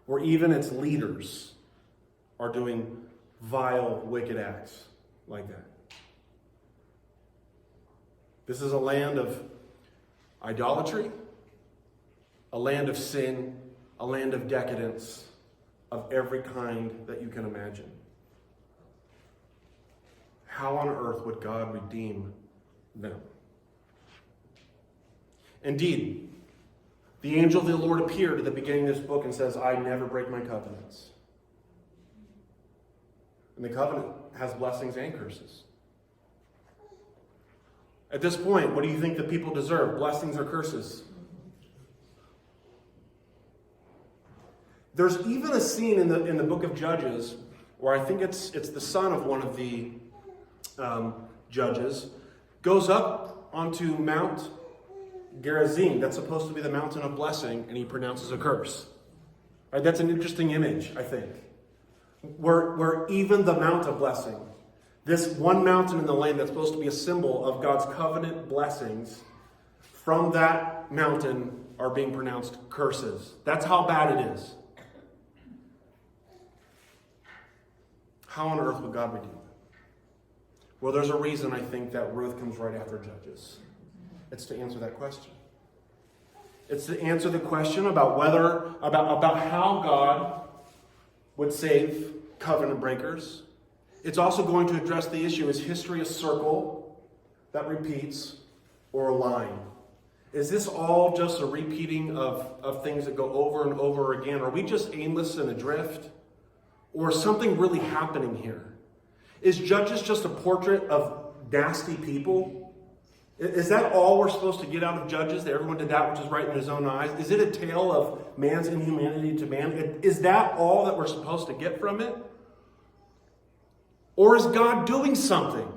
where even its leaders are doing vile, wicked acts like that. This is a land of idolatry, a land of sin, a land of decadence of every kind that you can imagine. How on earth would God redeem them? Indeed, the angel of the Lord appeared at the beginning of this book and says, I never break my covenants. And the covenant has blessings and curses. At this point, what do you think the people deserve? Blessings or curses? There's even a scene in the book of Judges where I think it's the son of one of the judges goes up onto Mount Gerizim. That's supposed to be the mountain of blessing, and he pronounces a curse. Right? That's an interesting image, I think. Where even the mount of blessing, this one mountain in the land that's supposed to be a symbol of God's covenant blessings, from that mountain are being pronounced curses. That's how bad it is. How on earth would God redeem them? Well, there's a reason I think that Ruth comes right after Judges. It's to answer that question. It's to answer the question about how God would save covenant breakers It's also going to address the issue, is history a circle that repeats or a line? Is this all just a repeating of things that go over and over again? Are we just aimless and adrift? Or is something really happening here? Is Judges just a portrait of nasty people? Is that all we're supposed to get out of Judges? That everyone did that which is right in his own eyes? Is it a tale of man's inhumanity to man? Is that all that we're supposed to get from it? Or is God doing something?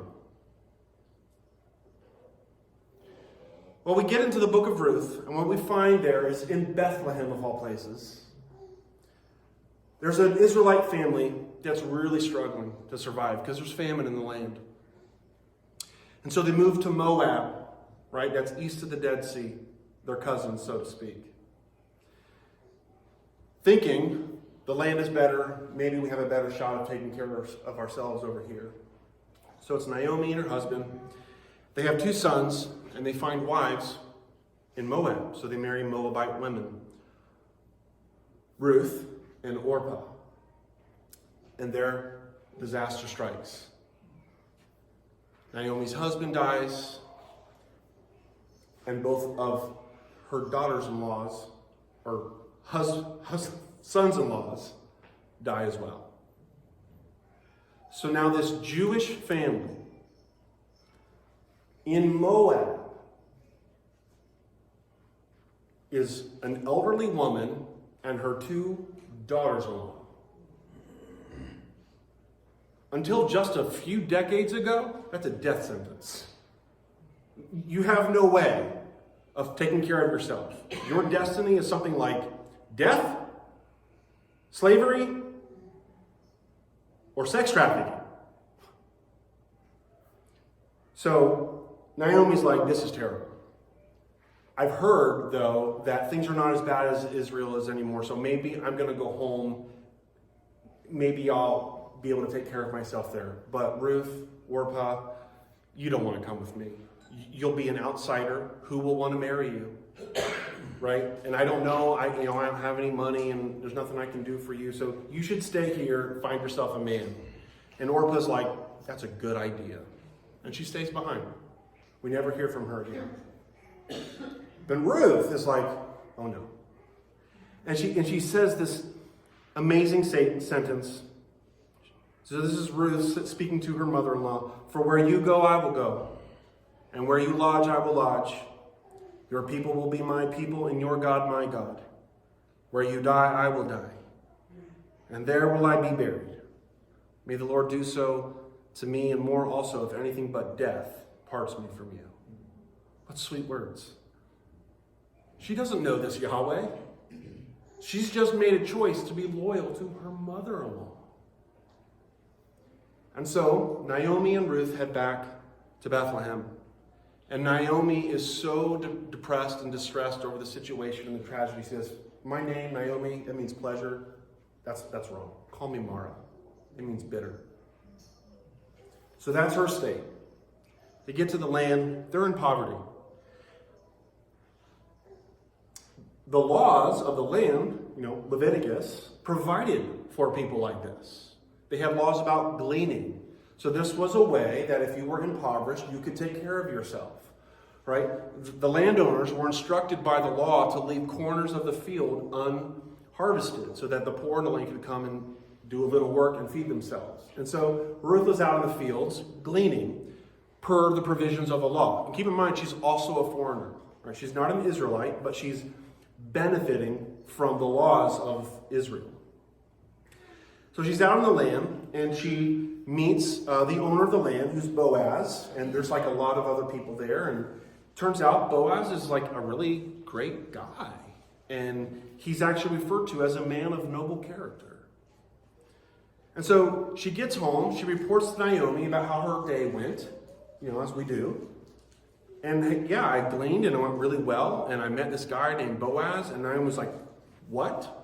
Well, we get into the book of Ruth, and what we find there is in Bethlehem, of all places, there's an Israelite family that's really struggling to survive because there's famine in the land. And so they move to Moab, right? That's east of the Dead Sea, their cousins, so to speak. Thinking the land is better, maybe we have a better shot of taking care of ourselves over here. So it's Naomi and her husband. They have 2 sons, and they find wives in Moab. So they marry Moabite women, Ruth and Orpah. And their disaster strikes. Naomi's husband dies, and both of her daughters-in-laws, or sons-in-laws, die as well. So now this Jewish family in Moab is an elderly woman and her 2 daughters-in-law. Until just a few decades ago, that's a death sentence. You have no way of taking care of yourself. Your destiny is something like death, slavery, or sex trafficking. So Naomi's like, this is terrible. I've heard, though, that things are not as bad as Israel is anymore, so maybe I'm going to go home. Maybe I'll be able to take care of myself there. But Ruth, Orpah, you don't want to come with me. You'll be an outsider. Who will want to marry you? Right? And I don't know. I don't have any money, and there's nothing I can do for you. So you should stay here, find yourself a man. And Orpah's like, that's a good idea. And she stays behind. We never hear from her again. But Ruth is like, oh no. And she says this amazing sentence. So this is Ruth speaking to her mother-in-law. For where you go, I will go. And where you lodge, I will lodge. Your people will be my people, and your God, my God. Where you die, I will die. And there will I be buried. May the Lord do so to me, and more also, if anything but death parts me from you. What sweet words. She doesn't know this Yahweh. She's just made a choice to be loyal to her mother-in-law. And so Naomi and Ruth head back to Bethlehem. And Naomi is so depressed and distressed over the situation and the tragedy. She says, my name, Naomi, it means pleasure. That's wrong. Call me Mara. It means bitter. So that's her state. They get to the land. They're in poverty. The laws of the land, Leviticus, provided for people like this. They had laws about gleaning. So this was a way that if you were impoverished, you could take care of yourself, right? The landowners were instructed by the law to leave corners of the field unharvested so that the poor in the land could come and do a little work and feed themselves. And so Ruth was out in the fields gleaning per the provisions of the law. And keep in mind, she's also a foreigner, right? She's not an Israelite, but she's benefiting from the laws of Israel. So she's out on the land, and she meets the owner of the land, who's Boaz, and there's like a lot of other people there, and turns out Boaz is like a really great guy, and he's actually referred to as a man of noble character. And so she gets home, she reports to Naomi about how her day went, as we do. And yeah, I gleaned and it went really well, and I met this guy named Boaz, and Naomi was like, what?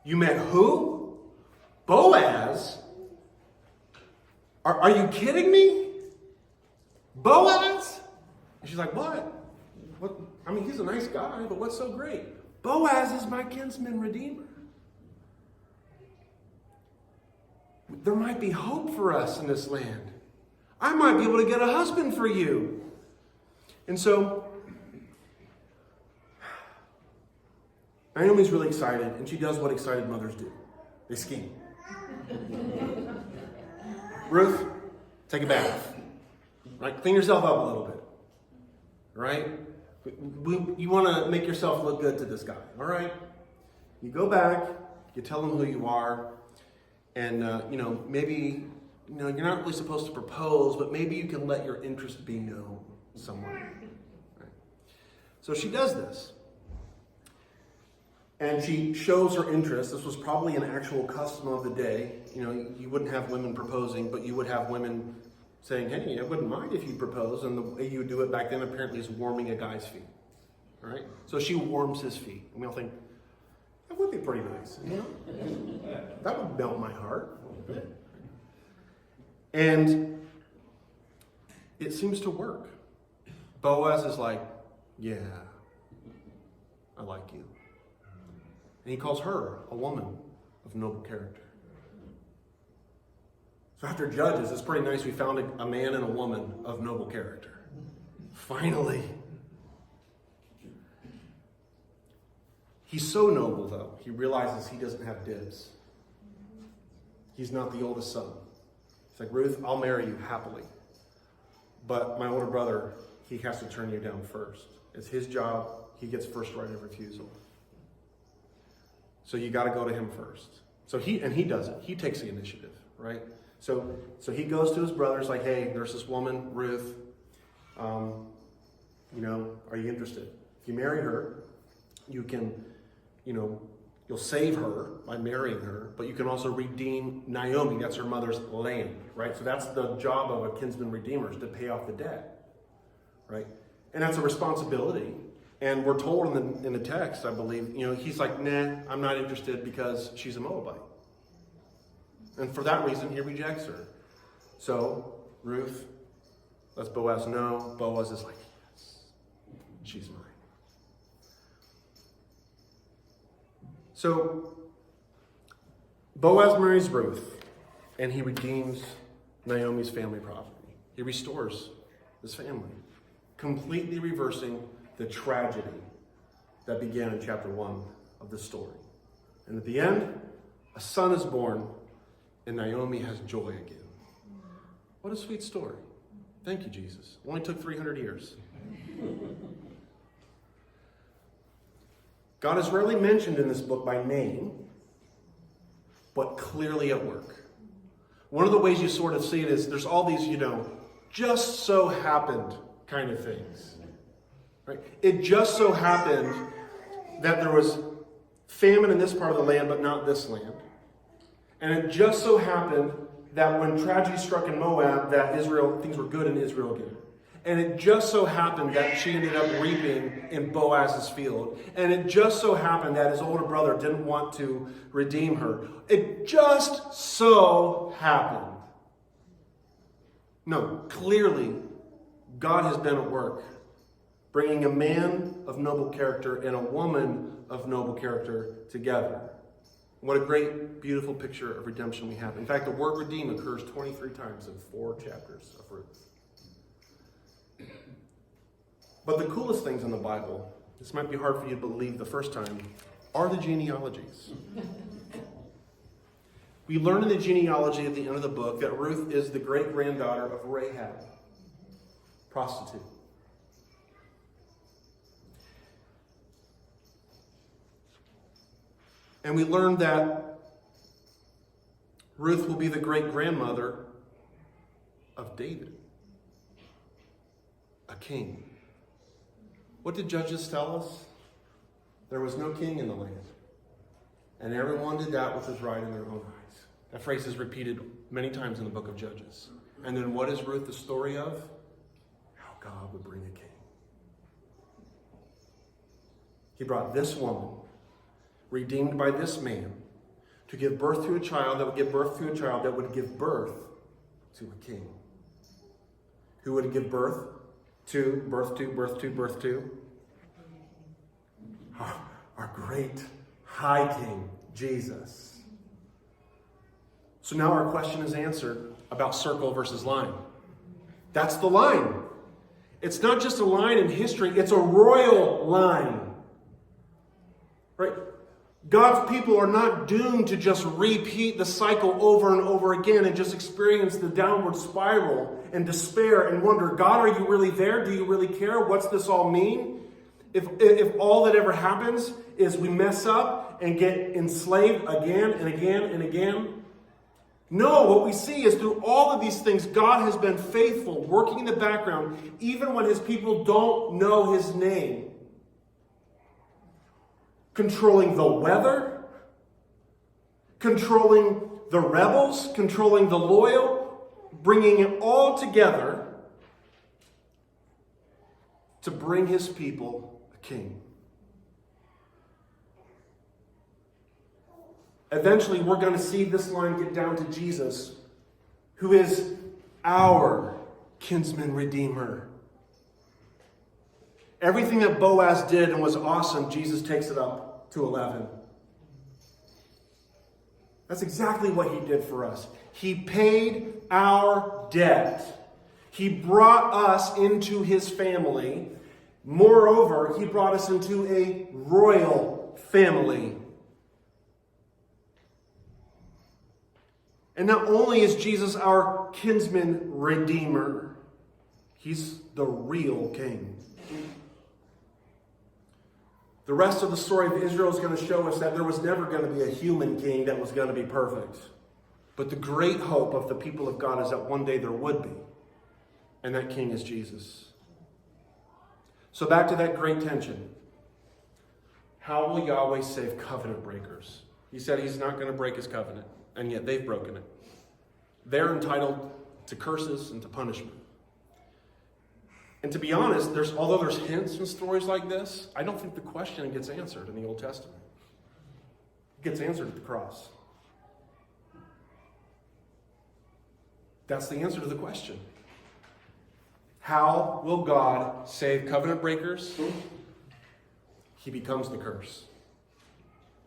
You met who? Boaz? Are you kidding me? Boaz? And she's like, what? I mean, he's a nice guy, but what's so great? Boaz is my kinsman redeemer. there might be hope for us in this land. I might be able to get a husband for you. And so, Naomi's really excited, and she does what excited mothers do. They scheme. Ruth, take a bath. Right? Clean yourself up a little bit. Right? You want to make yourself look good to this guy. All right? You go back, you tell him who you are, and, maybe, you're not really supposed to propose, but maybe you can let your interest be known somewhere. Right? So she does this. And she shows her interest. This was probably an actual custom of the day. You wouldn't have women proposing, but you would have women saying, hey, I wouldn't mind if you propose. And the way you would do it back then apparently is warming a guy's feet. All right? So she warms his feet. And we all think, that would be pretty nice. That would melt my heart. And it seems to work. Boaz is like, yeah, I like you. And he calls her a woman of noble character. So after Judges, it's pretty nice we found a man and a woman of noble character. Finally. He's so noble, though, he realizes he doesn't have dibs. He's not the oldest son. It's like, Ruth, I'll marry you happily. But my older brother, he has to turn you down first. It's his job. He gets first right of refusal. So you got to go to him first. So he does it. He takes the initiative, right? So he goes to his brothers like, hey, there's this woman, Ruth. Are you interested? If you marry her, you can, you'll save her by marrying her, but you can also redeem Naomi. That's her mother's land, right? So that's the job of a kinsman redeemer, is to pay off the debt, right? And that's a responsibility. And we're told in the text, I believe, he's like, nah, I'm not interested because she's a Moabite. And for that reason, he rejects her. So, Ruth lets Boaz know. Boaz is like, yes, she's mine. So, Boaz marries Ruth, and he redeems Naomi's family property. He restores his family, completely reversing the tragedy that began in chapter 1 of the story. And at the end, a son is born, and Naomi has joy again. What a sweet story. Thank you, Jesus. It only took 300 years. God is rarely mentioned in this book by name, but clearly at work. One of the ways you sort of see it is there's all these, just so happened kind of things. Right? It just so happened that there was famine in this part of the land, but not this land. And it just so happened that when tragedy struck in Moab, that things were good in Israel again. And it just so happened that she ended up reaping in Boaz's field. And it just so happened that his older brother didn't want to redeem her. It just so happened. No, clearly, God has been at work, bringing a man of noble character and a woman of noble character together. What a great, beautiful picture of redemption we have. In fact, the word redeem occurs 23 times in 4 chapters of Ruth. But the coolest things in the Bible, this might be hard for you to believe the first time, are the genealogies. We learn in the genealogy at the end of the book that Ruth is the great-granddaughter of Rahab, prostitute. And we learn that Ruth will be the great-grandmother of David, a king. What did Judges tell us? There was no king in the land, and everyone did that which was right in their own eyes. That phrase is repeated many times in the book of Judges. And then what is Ruth the story of? How God would bring a king. He brought this woman, redeemed by this man, to give birth to a child that would give birth to a child that would give birth to a king. Who would give birth to? Our great high king, Jesus. So now our question is answered about circle versus line. That's the line. It's not just a line in history, it's a royal line. Right? God's people are not doomed to just repeat the cycle over and over again and just experience the downward spiral and despair and wonder, God, are you really there? Do you really care? What's this all mean? If all that ever happens is we mess up and get enslaved again and again and again. No, what we see is through all of these things, God has been faithful, working in the background, even when his people don't know his name. Controlling the weather, controlling the rebels, controlling the loyal, bringing it all together to bring his people a king. Eventually, we're going to see this line get down to Jesus, who is our kinsman redeemer. Everything that Boaz did and was awesome, Jesus takes it up to 11. That's exactly what he did for us. He paid our debt. He brought us into his family. Moreover, he brought us into a royal family. And not only is Jesus our kinsman redeemer, he's the real king. The rest of the story of Israel is going to show us that there was never going to be a human king that was going to be perfect. But the great hope of the people of God is that one day there would be. And that king is Jesus. So back to that great tension. How will Yahweh save covenant breakers? He said he's not going to break his covenant. And yet they've broken it. They're entitled to curses and to punishment. And to be honest, although there's hints in stories like this, I don't think the question gets answered in the Old Testament. It gets answered at the cross. That's the answer to the question. How will God save covenant breakers? He becomes the curse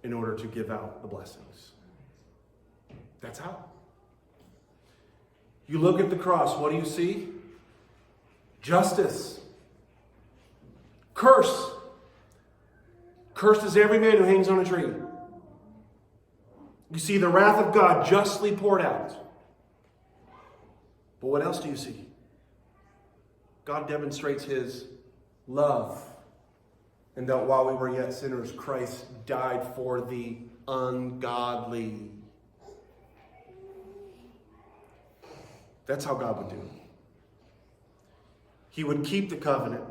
in order to give out the blessings. That's how. You look at the cross, what do you see? Justice. Curse. Cursed is every man who hangs on a tree. You see the wrath of God justly poured out. But what else do you see? God demonstrates his love. And that while we were yet sinners, Christ died for the ungodly. That's how God would do it. He would keep the covenant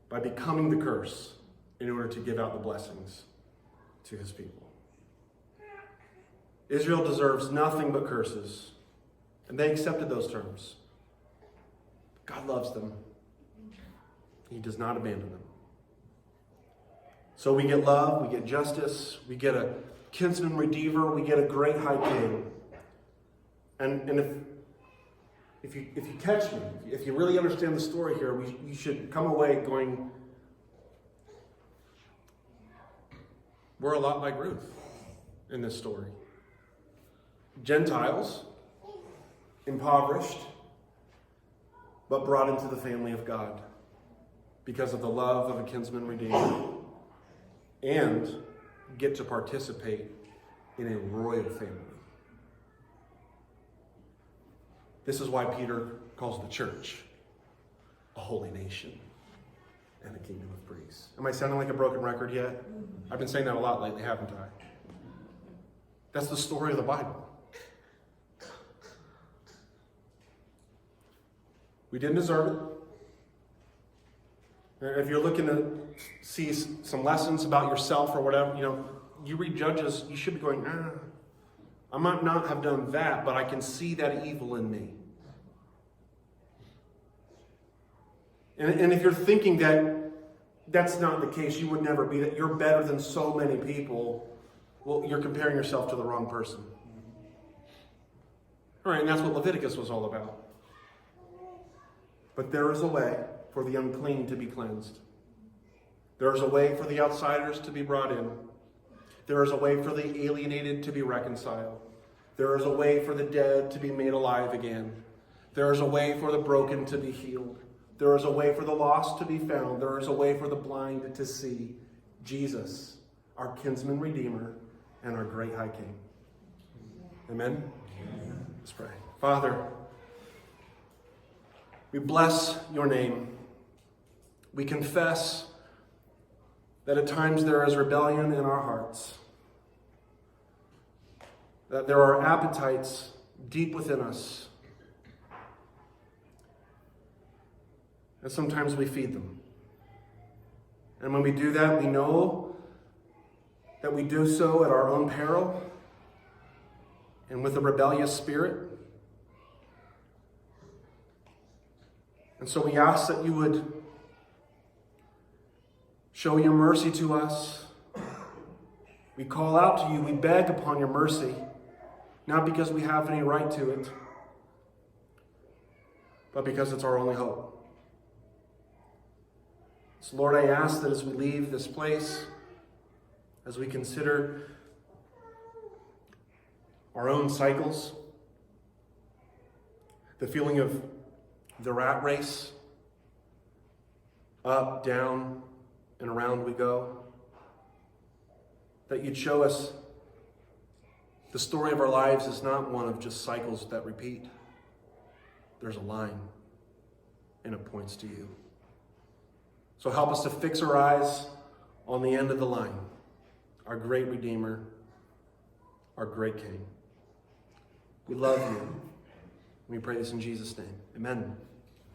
by becoming the curse in order to give out the blessings to his people. Israel deserves nothing but curses, and they accepted those terms. God loves them. He does not abandon them. So we get love, we get justice, we get a kinsman redeemer, we get a great high king. And if you catch me, if you really understand the story here, you should come away going, we're a lot like Ruth in this story. Gentiles, impoverished, but brought into the family of God because of the love of a kinsman redeemer, and get to participate in a royal family. This is why Peter calls the church a holy nation and a kingdom of priests. Am I sounding like a broken record yet? I've been saying that a lot lately, haven't I? That's the story of the Bible. We didn't deserve it. If you're looking to see some lessons about yourself or whatever, you read Judges, you should be going, I might not have done that, but I can see that evil in me. And if you're thinking that that's not the case, you would never be, that you're better than so many people, well, you're comparing yourself to the wrong person. All right, and that's what Leviticus was all about. But there is a way for the unclean to be cleansed. There is a way for the outsiders to be brought in. There is a way for the alienated to be reconciled. There is a way for the dead to be made alive again. There is a way for the broken to be healed. There is a way for the lost to be found. There is a way for the blind to see Jesus, our kinsman redeemer and our great high king. Amen? Amen. Let's pray. Father, we bless your name. We confess that at times there is rebellion in our hearts, that there are appetites deep within us, and sometimes we feed them. And when we do that, we know that we do so at our own peril and with a rebellious spirit. And so we ask that you would show your mercy to us. We call out to you, we beg upon your mercy, not because we have any right to it, but because it's our only hope. So Lord, I ask that as we leave this place, as we consider our own cycles, the feeling of the rat race, up, down, and around we go, that you'd show us the story of our lives is not one of just cycles that repeat. There's a line, and it points to you. So help us to fix our eyes on the end of the line, our great Redeemer, our great King. We love you. We pray this in Jesus' name. Amen.